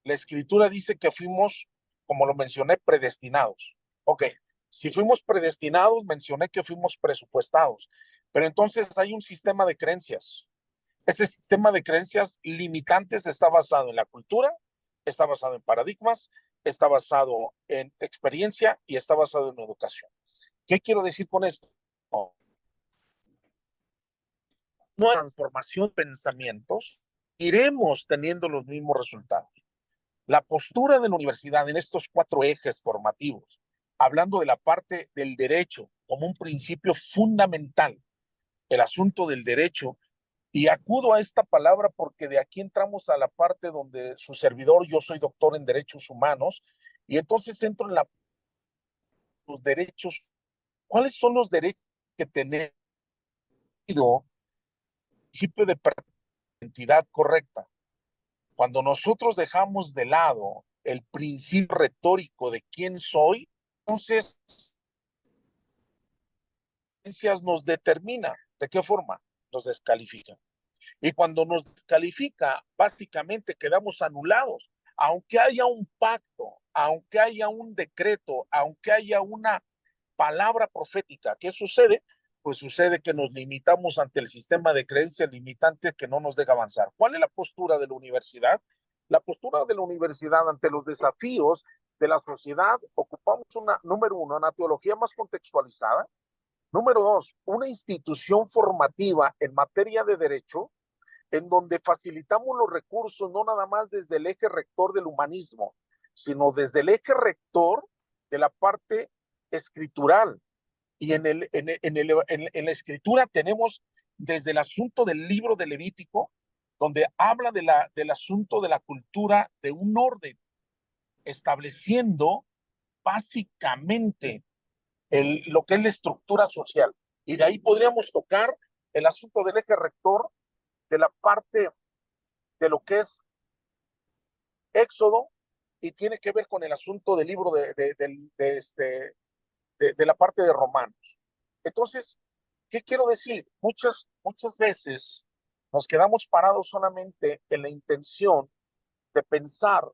La escritura dice que fuimos, como lo mencioné, predestinados. Ok, si fuimos predestinados, mencioné que fuimos presupuestados, pero entonces hay un sistema de creencias. Ese sistema de creencias limitantes está basado en la cultura, está basado en paradigmas, está basado en experiencia y está basado en educación. ¿Qué quiero decir con esto? No hay transformación de pensamientos, iremos teniendo los mismos resultados. La postura de la universidad en estos cuatro ejes formativos, hablando de la parte del derecho como un principio fundamental, el asunto del derecho, y acudo a esta palabra porque de aquí entramos a la parte donde su servidor, yo soy doctor en derechos humanos, y entonces entro en los derechos. ¿Cuáles son los derechos que tenemos? Principio de identidad correcta. Cuando nosotros dejamos de lado el principio retórico de quién soy, entonces nos determina. ¿De qué forma? Nos descalifica. Y cuando nos descalifica, básicamente quedamos anulados aunque haya un pacto, aunque haya un decreto, aunque haya una palabra profética, ¿qué sucede? Pues sucede que nos limitamos ante el sistema de creencias limitantes que no nos deja avanzar. ¿Cuál es la postura de la universidad? La postura de la universidad ante los desafíos de la sociedad, ocupamos número uno, una teología más contextualizada. Número dos, una institución formativa en materia de derecho, en donde facilitamos los recursos no nada más desde el eje rector del humanismo, sino desde el eje rector de la parte escritural. Y en la escritura tenemos desde el asunto del libro de Levítico, donde habla del asunto de la cultura de un orden, estableciendo básicamente lo que es la estructura social. Y de ahí podríamos tocar el asunto del eje rector de la parte de lo que es Éxodo, y tiene que ver con el asunto del libro de la parte de Romanos. Entonces, ¿qué quiero decir? Muchas veces nos quedamos parados solamente en la intención de pensar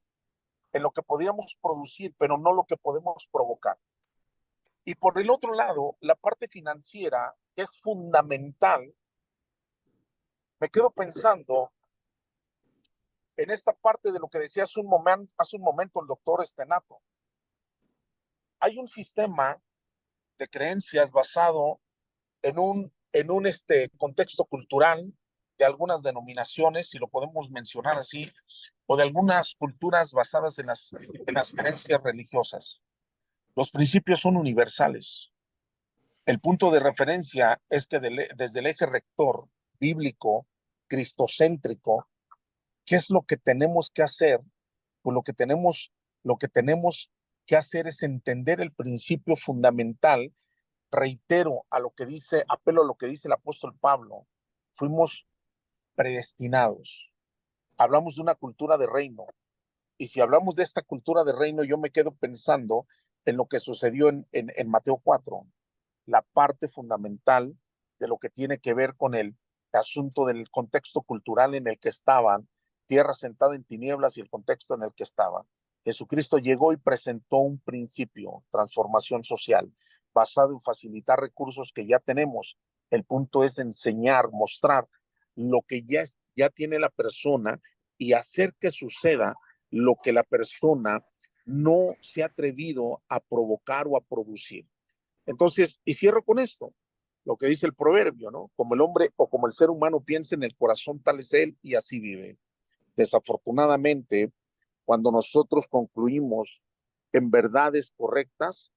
en lo que podríamos producir, pero no lo que podemos provocar. Y por el otro lado, la parte financiera, que es fundamental, me quedo pensando en esta parte de lo que decía hace un momento el doctor Stenato. Hay un sistema de creencias basado en un contexto cultural de algunas denominaciones, si lo podemos mencionar así, o de algunas culturas basadas en las creencias religiosas. Los principios son universales. El punto de referencia es que desde el eje rector bíblico, cristocéntrico, ¿qué es lo que tenemos que hacer? Pues lo que tenemos que hacer es entender el principio fundamental. Reitero apelo a lo que dice el apóstol Pablo. Fuimos predestinados. Hablamos de una cultura de reino. Y si hablamos de esta cultura de reino, yo me quedo pensando en lo que sucedió en Mateo 4, la parte fundamental de lo que tiene que ver con el asunto del contexto cultural en el que estaban, tierra sentada en tinieblas y el contexto en el que estaban. Jesucristo llegó y presentó un principio, transformación social, basado en facilitar recursos que ya tenemos. El punto es enseñar, mostrar lo que ya tiene la persona y hacer que suceda lo que la persona no se ha atrevido a provocar o a producir. Entonces, y cierro con esto, lo que dice el proverbio, ¿no? Como el hombre o como el ser humano piensa en el corazón, tal es él y así vive. Desafortunadamente, cuando nosotros concluimos en verdades correctas,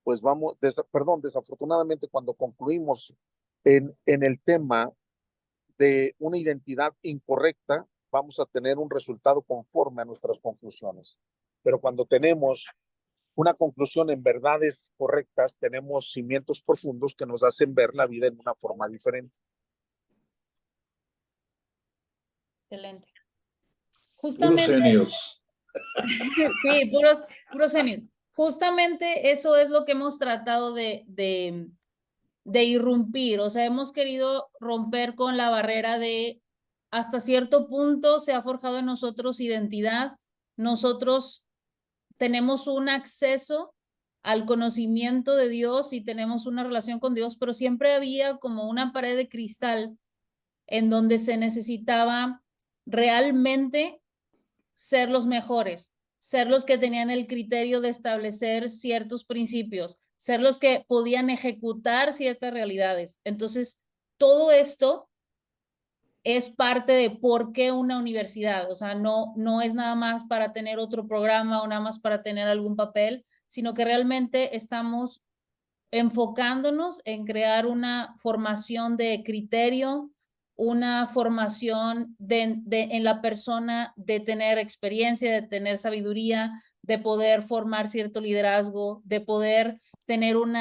pues desafortunadamente cuando concluimos en el tema de una identidad incorrecta, vamos a tener un resultado conforme a nuestras conclusiones. Pero cuando tenemos una conclusión en verdades correctas, tenemos cimientos profundos que nos hacen ver la vida en una forma diferente. Excelente. Puros Justamente, genios. sí, puros genios. Justamente eso es lo que hemos tratado de irrumpir, o sea, hemos querido romper con la barrera de hasta cierto punto se ha forjado en nosotros identidad, nosotros tenemos un acceso al conocimiento de Dios y tenemos una relación con Dios, pero siempre había como una pared de cristal en donde se necesitaba realmente ser los mejores, ser los que tenían el criterio de establecer ciertos principios, ser los que podían ejecutar ciertas realidades. Entonces, todo esto es parte de por qué una universidad, o sea, no es nada más para tener otro programa o nada más para tener algún papel, sino que realmente estamos enfocándonos en crear una formación de criterio, una formación en la persona de tener experiencia, de tener sabiduría, de poder formar cierto liderazgo, de poder tener un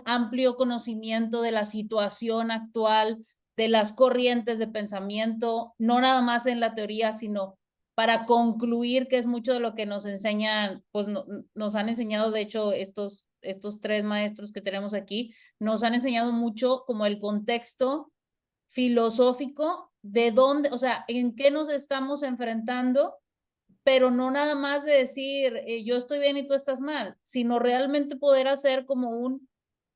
amplio conocimiento de la situación actual, de las corrientes de pensamiento, no nada más en la teoría, sino para concluir, que es mucho de lo que nos enseñan, pues nos han enseñado, de hecho, estos tres maestros que tenemos aquí, nos han enseñado mucho como el contexto filosófico de dónde, o sea, en qué nos estamos enfrentando, pero no nada más de decir yo estoy bien y tú estás mal, sino realmente poder hacer como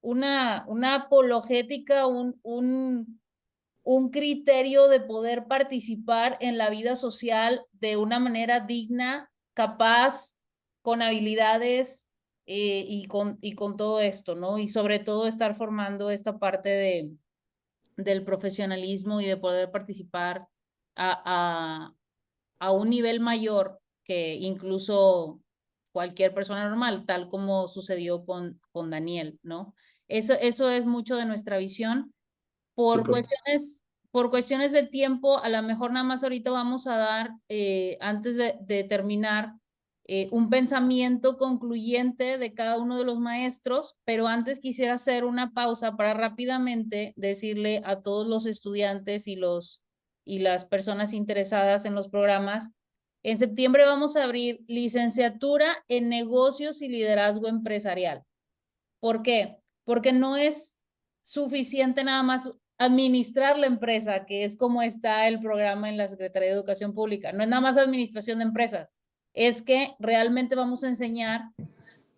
una apologética, un criterio de poder participar en la vida social de una manera digna, capaz, con habilidades y con todo esto, ¿no? Y sobre todo estar formando esta parte del profesionalismo y de poder participar a un nivel mayor que incluso cualquier persona normal, tal como sucedió con Daniel, ¿no? Eso es mucho de nuestra visión. Por Súper. cuestiones del tiempo, a lo mejor nada más ahorita vamos a dar, antes de terminar, un pensamiento concluyente de cada uno de los maestros, pero antes quisiera hacer una pausa para rápidamente decirle a todos los estudiantes y las personas interesadas en los programas, en septiembre vamos a abrir licenciatura en negocios y liderazgo empresarial. ¿Por qué? Porque no es suficiente nada más administrar la empresa, que es como está el programa en la Secretaría de Educación Pública. No es nada más administración de empresas, es que realmente vamos a enseñar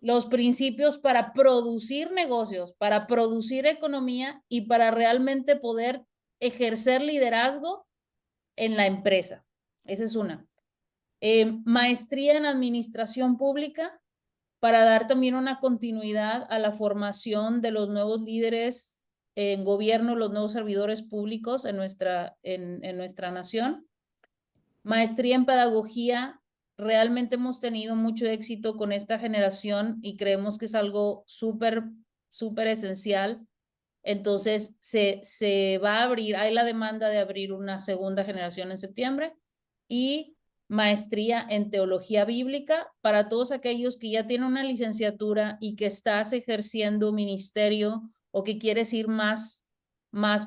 los principios para producir negocios, para producir economía y para realmente poder ejercer liderazgo en la empresa. Esa es una. Maestría en administración pública, para dar también una continuidad a la formación de los nuevos líderes en gobierno, los nuevos servidores públicos en nuestra nación. Maestría en pedagogía, realmente hemos tenido mucho éxito con esta generación y creemos que es algo súper esencial. Entonces, se va a abrir, hay la demanda de abrir una segunda generación en septiembre, y maestría en teología bíblica para todos aquellos que ya tienen una licenciatura y que estás ejerciendo ministerio o que quieres ir más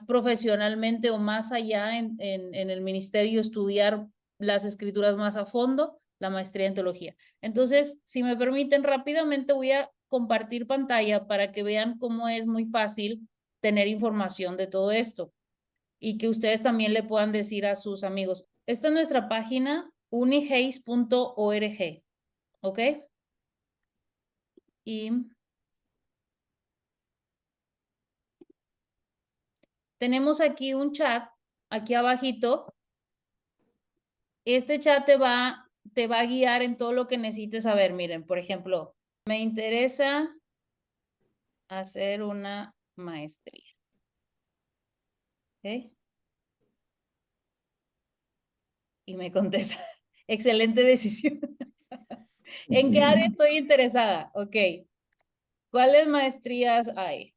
profesionalmente o más allá en el ministerio, estudiar las escrituras más a fondo, la maestría en teología. Entonces, si me permiten, rápidamente voy a compartir pantalla para que vean cómo es muy fácil tener información de todo esto y que ustedes también le puedan decir a sus amigos. Esta es nuestra página, unihays.org, ¿ok? Y tenemos aquí un chat, aquí abajito. Este chat te va a guiar en todo lo que necesites saber. Miren, por ejemplo, me interesa hacer una maestría. ¿Ok? Y me contesta, excelente decisión. ¿En qué área estoy interesada? Ok. ¿Cuáles maestrías hay?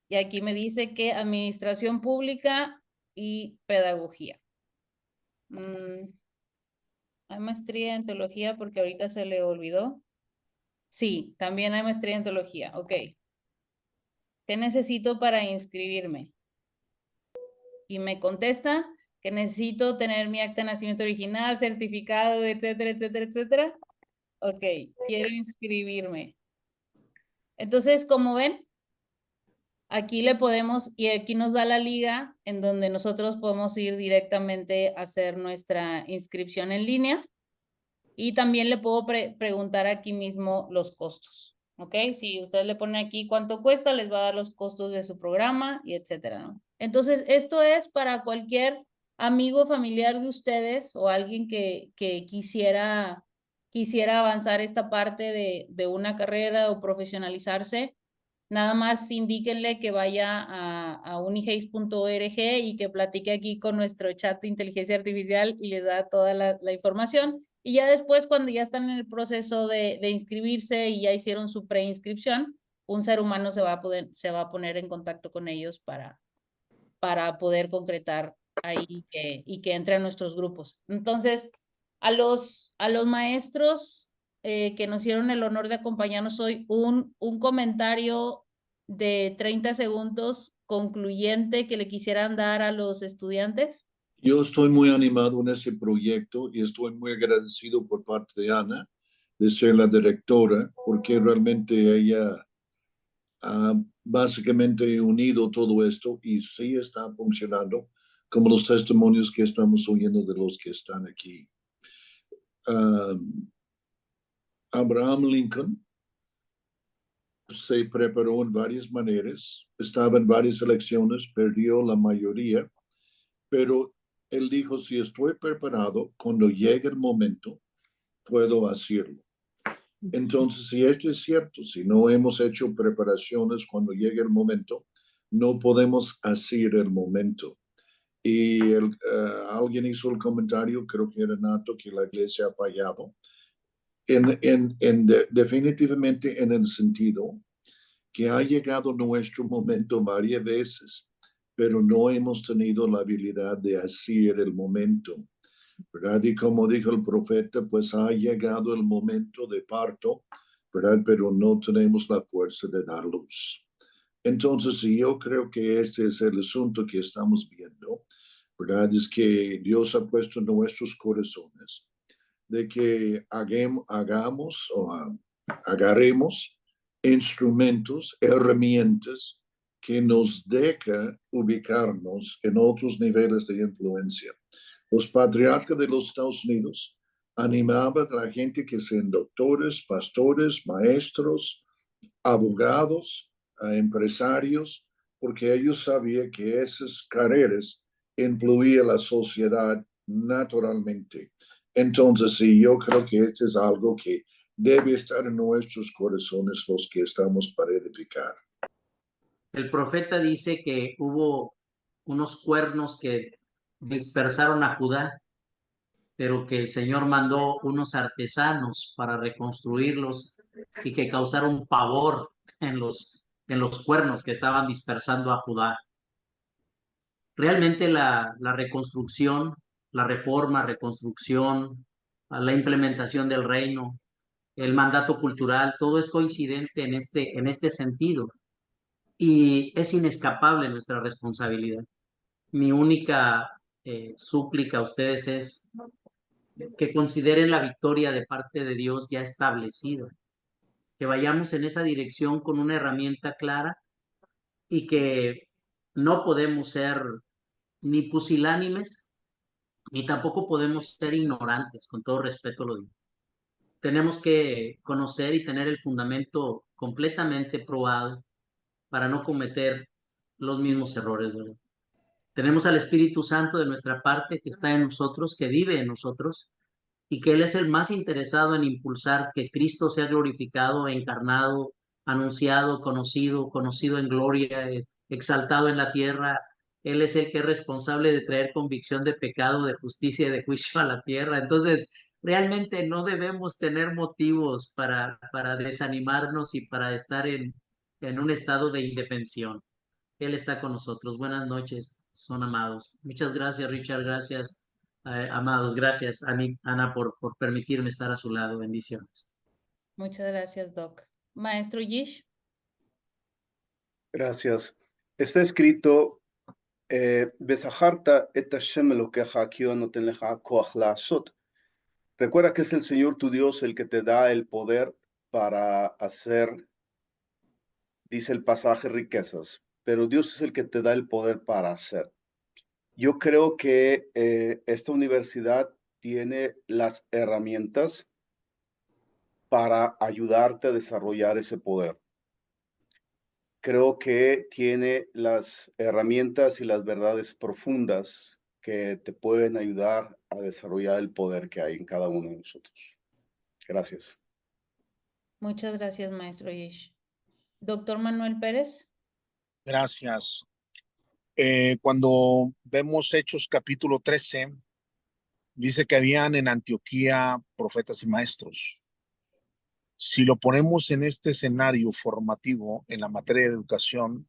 Y aquí me dice que administración pública y pedagogía. ¿Hay maestría en teología? Porque ahorita se le olvidó. Sí, también hay maestría en teología. Ok. ¿Qué necesito para inscribirme? Y me contesta que necesito tener mi acta de nacimiento original, certificado, etcétera, etcétera, etcétera. Ok, quiero inscribirme. Entonces, como ven, aquí le podemos, y aquí nos da la liga en donde nosotros podemos ir directamente a hacer nuestra inscripción en línea. Y también le puedo preguntar aquí mismo los costos, ¿ok? Si ustedes le ponen aquí cuánto cuesta, les va a dar los costos de su programa y etcétera, ¿no? Entonces, esto es para cualquier amigo familiar de ustedes o alguien que quisiera avanzar esta parte de una carrera o profesionalizarse. Nada más indíquenle que vaya a unihays.org y que platique aquí con nuestro chat de inteligencia artificial y les da toda la información. Y ya después, cuando ya están en el proceso de inscribirse y ya hicieron su preinscripción, un ser humano se va a poner en contacto con ellos para poder concretar ahí y que entre a nuestros grupos. Entonces, a los maestros que nos hicieron el honor de acompañarnos hoy, un comentario de 30 segundos concluyente que le quisieran dar a los estudiantes. Yo estoy muy animado en ese proyecto y estoy muy agradecido por parte de Ana de ser la directora, porque realmente ella ha básicamente unido todo esto y sí está funcionando, como los testimonios que estamos oyendo de los que están aquí. Abraham Lincoln se preparó en varias maneras, estaba en varias elecciones, perdió la mayoría, pero él dijo, si estoy preparado, cuando llegue el momento, puedo hacerlo. Entonces, si esto es cierto, si no hemos hecho preparaciones cuando llegue el momento, no podemos hacer el momento. Y alguien hizo el comentario, creo que era Nato, que la iglesia ha fallado. Definitivamente en el sentido que ha llegado nuestro momento varias veces, pero no hemos tenido la habilidad de hacer el momento, ¿verdad? Y como dijo el profeta, pues ha llegado el momento de parto, ¿verdad? Pero no tenemos la fuerza de dar luz. Entonces, yo creo que este es el asunto que estamos viendo, ¿verdad? Es que Dios ha puesto en nuestros corazones de que hagamos o agarremos instrumentos, herramientas que nos deja ubicarnos en otros niveles de influencia. Los patriarcas de los Estados Unidos animaban a la gente que sean doctores, pastores, maestros, abogados, empresarios, porque ellos sabían que esas carreras influían la sociedad naturalmente. Entonces, sí, yo creo que esto es algo que debe estar en nuestros corazones los que estamos para edificar. El profeta dice que hubo unos cuernos que dispersaron a Judá, pero que el Señor mandó unos artesanos para reconstruirlos y que causaron pavor en los cuernos que estaban dispersando a Judá. Realmente la reconstrucción, la reforma, reconstrucción, la implementación del reino, el mandato cultural, todo es coincidente en este sentido y es inescapable nuestra responsabilidad. Mi única súplica a ustedes es que consideren la victoria de parte de Dios ya establecida, que vayamos en esa dirección con una herramienta clara y que no podemos ser ni pusilánimes, ni tampoco podemos ser ignorantes, con todo respeto lo digo. Tenemos que conocer y tener el fundamento completamente probado para no cometer los mismos errores, ¿verdad? Tenemos al Espíritu Santo de nuestra parte que está en nosotros, que vive en nosotros, y que Él es el más interesado en impulsar que Cristo sea glorificado, encarnado, anunciado, conocido en gloria, exaltado en la tierra. Él es el que es responsable de traer convicción de pecado, de justicia y de juicio a la tierra. Entonces, realmente no debemos tener motivos para desanimarnos y para estar en un estado de indefensión. Él está con nosotros. Buenas noches, son amados. Muchas gracias, Richard. Gracias, amados. Gracias, Ana, por permitirme estar a su lado. Bendiciones. Muchas gracias, Doc. Maestro Yish. Gracias. Está escrito, "Besaharta et Hashem Elokeja ki no noten leja koach la'asot". Recuerda que es el Señor tu Dios el que te da el poder para hacer, dice el pasaje, riquezas, pero Dios es el que te da el poder para hacer. Yo creo que esta universidad tiene las herramientas para ayudarte a desarrollar ese poder. Creo que tiene las herramientas y las verdades profundas que te pueden ayudar a desarrollar el poder que hay en cada uno de nosotros. Gracias. Muchas gracias, maestro Yish. Doctor Manuel Pérez. Gracias. Cuando vemos Hechos capítulo 13, dice que habían en Antioquía profetas y maestros. Si lo ponemos en este escenario formativo en la materia de educación,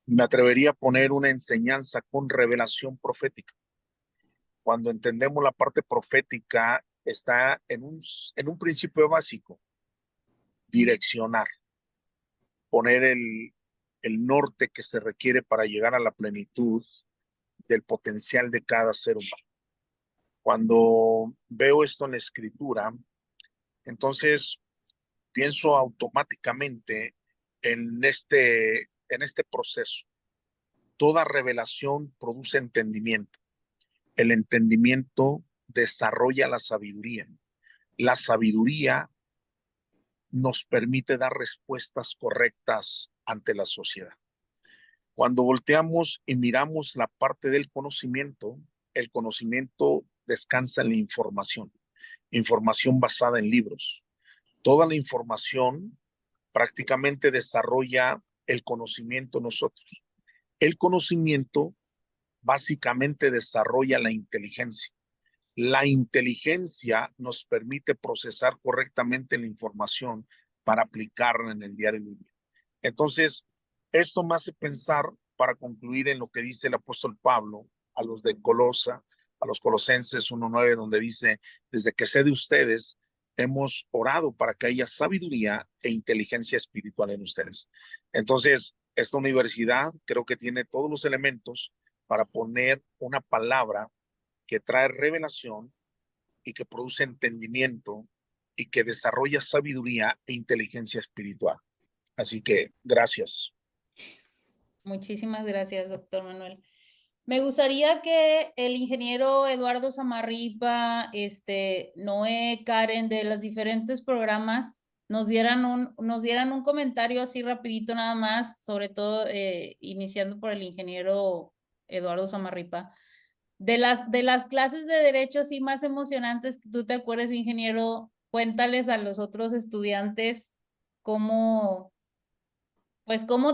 me atrevería a poner una enseñanza con revelación profética. Cuando entendemos la parte profética, está en un principio básico: direccionar, poner el norte que se requiere para llegar a la plenitud del potencial de cada ser humano. Cuando veo esto en la escritura, entonces pienso automáticamente en este proceso. Toda revelación produce entendimiento. El entendimiento desarrolla la sabiduría. La sabiduría nos permite dar respuestas correctas ante la sociedad. Cuando volteamos y miramos la parte del conocimiento, el conocimiento descansa en la información basada en libros. Toda la información prácticamente desarrolla el conocimiento en nosotros. El conocimiento básicamente desarrolla la inteligencia. La inteligencia nos permite procesar correctamente la información para aplicarla en el diario vivir. Entonces, esto me hace pensar, para concluir, en lo que dice el apóstol Pablo a los de Colosa, a los Colosenses 1:9, donde dice: desde que sé de ustedes, hemos orado para que haya sabiduría e inteligencia espiritual en ustedes. Entonces, esta universidad creo que tiene todos los elementos para poner una palabra que trae revelación y que produce entendimiento y que desarrolla sabiduría e inteligencia espiritual. Así que gracias. Muchísimas gracias, doctor Manuel. Me gustaría que el ingeniero Eduardo Zamarripa, Noé, Karen, de los diferentes programas, nos dieran un comentario así rapidito nada más, sobre todo iniciando por el ingeniero Eduardo Zamarripa. De las clases de derecho así más emocionantes que tú te acuerdes, ingeniero, cuéntales a los otros estudiantes cómo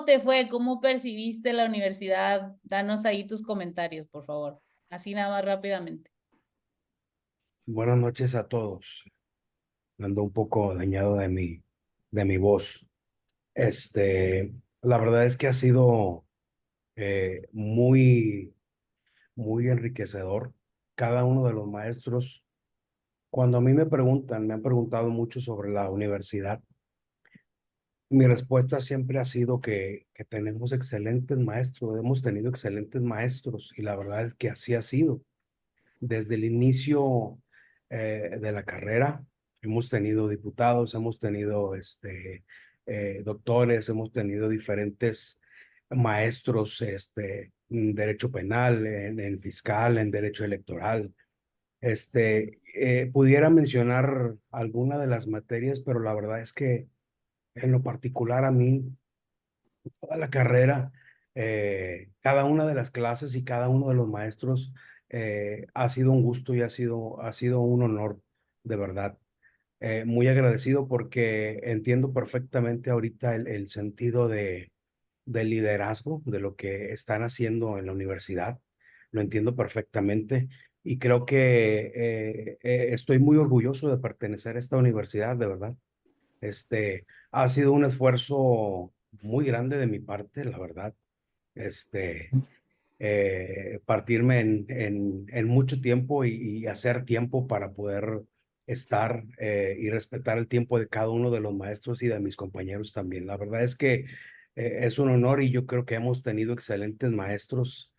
te fue, cómo percibiste la universidad. Danos ahí tus comentarios, por favor. Así nada más rápidamente. Buenas noches a todos. Ando un poco dañado de mi voz. La verdad es que ha sido muy, muy enriquecedor. Cada uno de los maestros, cuando a mí me han preguntado mucho sobre la universidad, mi respuesta siempre ha sido que tenemos excelentes maestros, hemos tenido excelentes maestros y la verdad es que así ha sido. Desde el inicio de la carrera hemos tenido diputados, hemos tenido doctores, hemos tenido diferentes maestros en derecho penal, en fiscal, en derecho electoral. Pudiera mencionar alguna de las materias, pero la verdad es que en lo particular a mí, toda la carrera, cada una de las clases y cada uno de los maestros ha sido un gusto y ha sido un honor, de verdad. Muy agradecido porque entiendo perfectamente ahorita el sentido del liderazgo, de lo que están haciendo en la universidad. Lo entiendo perfectamente y creo que estoy muy orgulloso de pertenecer a esta universidad, de verdad. Ha sido un esfuerzo muy grande de mi parte, la verdad. Este, Partirme en mucho tiempo y hacer tiempo para poder estar y respetar el tiempo de cada uno de los maestros y de mis compañeros también. La verdad es que es un honor y yo creo que hemos tenido excelentes maestros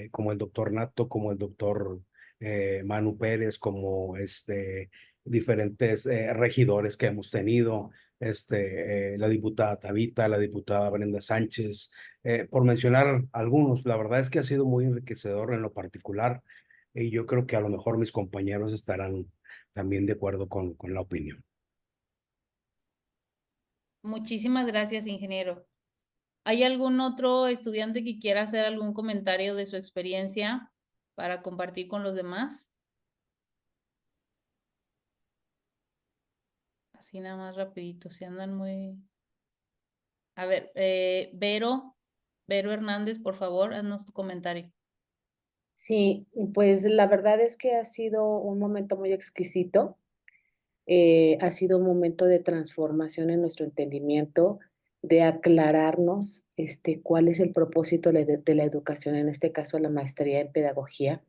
como el doctor Nato, como el doctor Manu Pérez, como diferentes regidores que hemos tenido, la diputada Tabita, la diputada Brenda Sánchez, por mencionar algunos. La verdad es que ha sido muy enriquecedor en lo particular y yo creo que a lo mejor mis compañeros estarán también de acuerdo con la opinión. Muchísimas gracias, ingeniero. ¿Hay algún otro estudiante que quiera hacer algún comentario de su experiencia para compartir con los demás? Así nada más rapidito, si andan muy... A ver, Vero Hernández, por favor, haznos tu comentario. Sí, pues la verdad es que ha sido un momento muy exquisito. Ha sido un momento de transformación en nuestro entendimiento, de aclararnos cuál es el propósito de la educación, en este caso la maestría en pedagogía.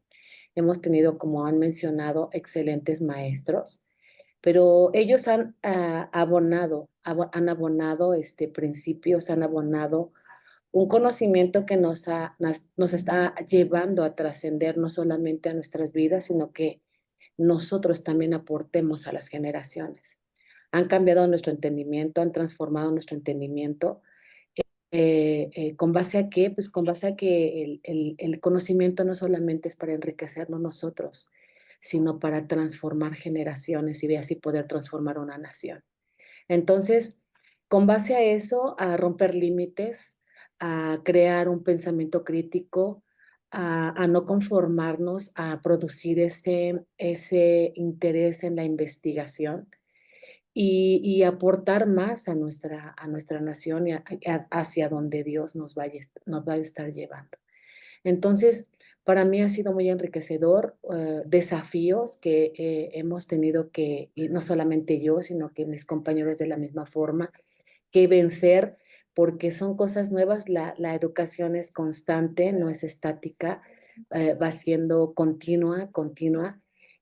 Hemos tenido, como han mencionado, excelentes maestros, pero ellos han abonado principios, han abonado un conocimiento que nos está llevando a trascender no solamente a nuestras vidas, sino que nosotros también aportemos a las generaciones. Han cambiado nuestro entendimiento, han transformado nuestro entendimiento. ¿Con base a qué? Pues con base a que el conocimiento no solamente es para enriquecernos nosotros, sino para transformar generaciones y así poder transformar una nación. Entonces, con base a eso, a romper límites, a crear un pensamiento crítico, a no conformarnos, a producir ese interés en la investigación y aportar más a nuestra nación y hacia donde Dios nos va a estar llevando. Entonces, para mí ha sido muy enriquecedor, desafíos que hemos tenido que, y no solamente yo, sino que mis compañeros de la misma forma, que vencer, porque son cosas nuevas. La educación es constante, no es estática, va siendo continua, continua,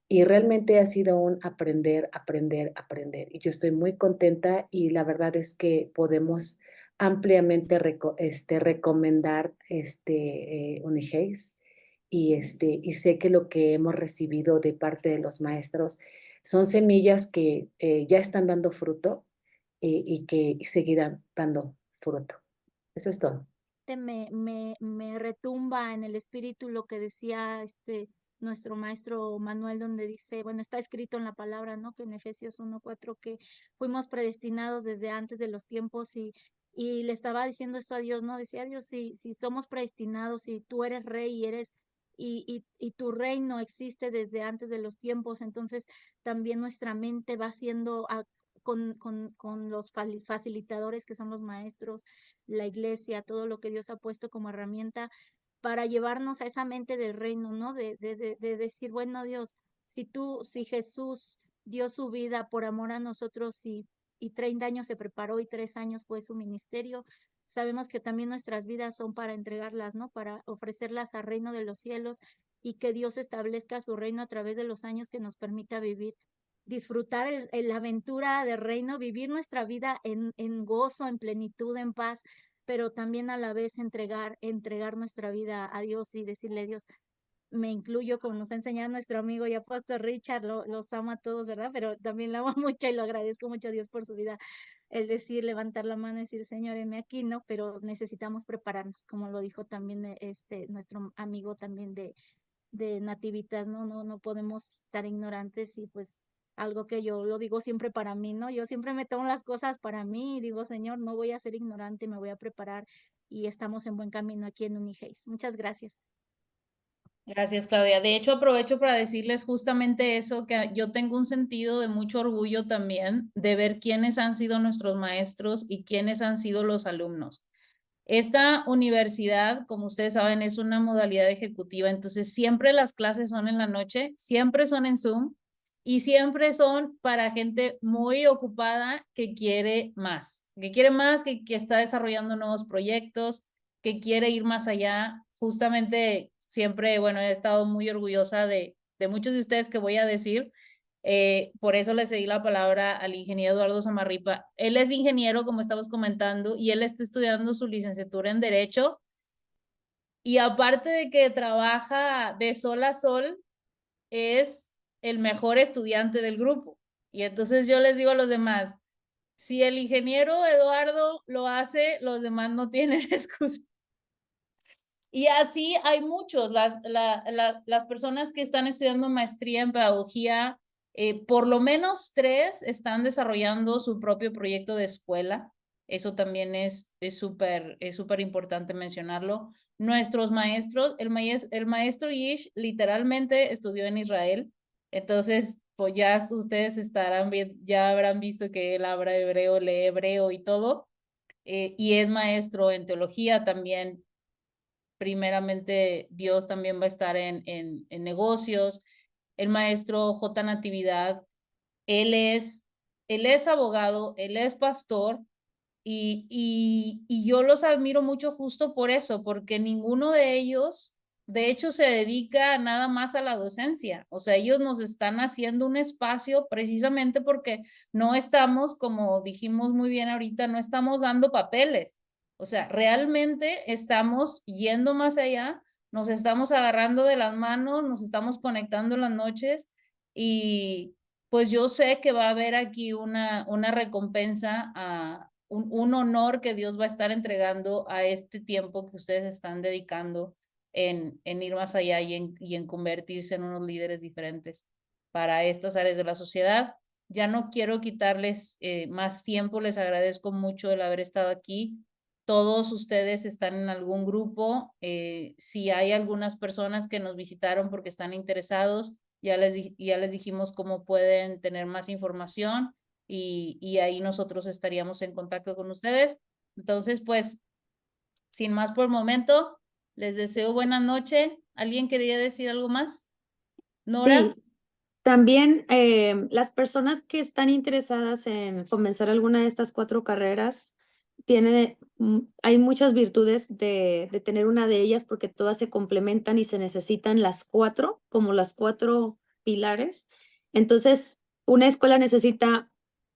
y realmente ha sido un aprender, aprender, aprender. Y yo estoy muy contenta y la verdad es que podemos ampliamente recomendar Unigeis y sé que lo que hemos recibido de parte de los maestros son semillas que ya están dando fruto y que seguirán dando fruto. Eso es todo. Me retumba en el espíritu lo que decía nuestro maestro Manuel, donde dice, bueno, está escrito en la palabra, ¿no? Que en Efesios 1:4 que fuimos predestinados desde antes de los tiempos y le estaba diciendo esto a Dios, ¿no? Decía Dios, si somos predestinados, si tú eres rey y y tu reino existe desde antes de los tiempos, entonces también nuestra mente va siendo con los facilitadores que son los maestros, la iglesia, todo lo que Dios ha puesto como herramienta para llevarnos a esa mente del reino, ¿no? De decir, bueno, Dios, si Jesús dio su vida por amor a nosotros y 30 años se preparó y 3 años fue su ministerio, sabemos que también nuestras vidas son para entregarlas, ¿no? Para ofrecerlas al reino de los cielos y que Dios establezca su reino a través de los años que nos permita vivir. Disfrutar la aventura del reino, vivir nuestra vida en gozo, en plenitud, en paz, pero también a la vez entregar nuestra vida a Dios y decirle a Dios, me incluyo, como nos ha enseñado nuestro amigo y apóstol Richard, los amo a todos, ¿verdad? Pero también lo amo mucho y lo agradezco mucho a Dios por su vida. El decir, levantar la mano y decir, Señor, heme aquí, ¿no? Pero necesitamos prepararnos, como lo dijo también nuestro amigo también de Nativitas, ¿no? No podemos estar ignorantes y pues algo que yo lo digo siempre para mí, ¿no? Yo siempre me tomo las cosas para mí y digo, Señor, no voy a ser ignorante, me voy a preparar y estamos en buen camino aquí en Unigeis. Muchas gracias. Gracias, Claudia. De hecho, aprovecho para decirles justamente eso, que yo tengo un sentido de mucho orgullo también de ver quiénes han sido nuestros maestros y quiénes han sido los alumnos. Esta universidad, como ustedes saben, es una modalidad ejecutiva, entonces siempre las clases son en la noche, siempre son en Zoom y siempre son para gente muy ocupada que quiere más, que está desarrollando nuevos proyectos, que quiere ir más allá. Justamente siempre, bueno, he estado muy orgullosa de muchos de ustedes que voy a decir. Por eso le cedí la palabra al ingeniero Eduardo Samarripa. Él es ingeniero, como estamos comentando, y él está estudiando su licenciatura en Derecho. Y aparte de que trabaja de sol a sol, es el mejor estudiante del grupo. Y entonces yo les digo a los demás, si el ingeniero Eduardo lo hace, los demás no tienen excusa. Y así hay muchos, las personas que están estudiando maestría en pedagogía, por lo menos 3 están desarrollando su propio proyecto de escuela. Eso también es súper importante mencionarlo. Nuestros maestros, el maestro Yish literalmente estudió en Israel, entonces pues ya ustedes ya habrán visto que él habla hebreo, lee hebreo y todo, y es maestro en teología también. Primeramente, Dios también va a estar en negocios. El maestro J. Natividad, él es abogado, él es pastor y yo los admiro mucho justo por eso, porque ninguno de ellos, de hecho, se dedica nada más a la docencia. O sea, ellos nos están haciendo un espacio precisamente porque no estamos, como dijimos muy bien ahorita, no estamos dando papeles. O sea, realmente estamos yendo más allá, nos estamos agarrando de las manos, nos estamos conectando en las noches y pues yo sé que va a haber aquí una recompensa, un honor que Dios va a estar entregando a este tiempo que ustedes están dedicando en ir más allá y en convertirse en unos líderes diferentes para estas áreas de la sociedad. Ya no quiero quitarles más tiempo, les agradezco mucho el haber estado aquí. Todos ustedes están en algún grupo, si hay algunas personas que nos visitaron porque están interesados, ya les dijimos cómo pueden tener más información y ahí nosotros estaríamos en contacto con ustedes. Entonces, pues, sin más por el momento, les deseo buena noche. ¿Alguien quería decir algo más? ¿Nora? Sí, también las personas que están interesadas en comenzar alguna de estas 4 carreras, hay muchas virtudes de tener una de ellas porque todas se complementan y se necesitan las 4, como las 4 pilares. Entonces, una escuela necesita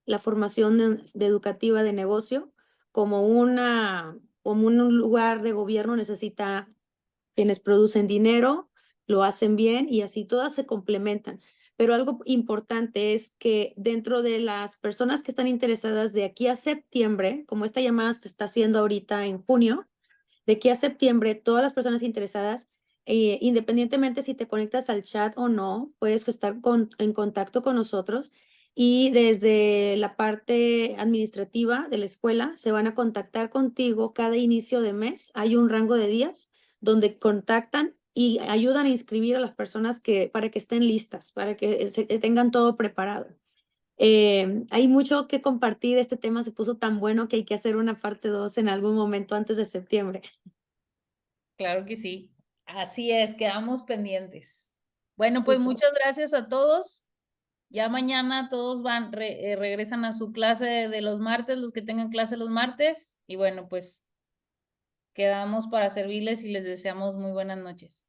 la formación educativa de negocio, como un lugar de gobierno necesita quienes producen dinero, lo hacen bien y así todas se complementan. Pero algo importante es que dentro de las personas que están interesadas de aquí a septiembre, como esta llamada se está haciendo ahorita en junio, de aquí a septiembre, todas las personas interesadas, independientemente si te conectas al chat o no, puedes estar en contacto con nosotros y desde la parte administrativa de la escuela se van a contactar contigo cada inicio de mes. Hay un rango de días donde contactan y ayudan a inscribir a las personas para que estén listas, para que tengan todo preparado. Hay mucho que compartir, este tema se puso tan bueno que hay que hacer una parte 2 en algún momento antes de septiembre. Claro que sí. Así es, quedamos pendientes. Bueno, pues muchas gracias a todos. Ya mañana todos regresan a su clase de los martes, los que tengan clase los martes. Y bueno, pues quedamos para servirles y les deseamos muy buenas noches.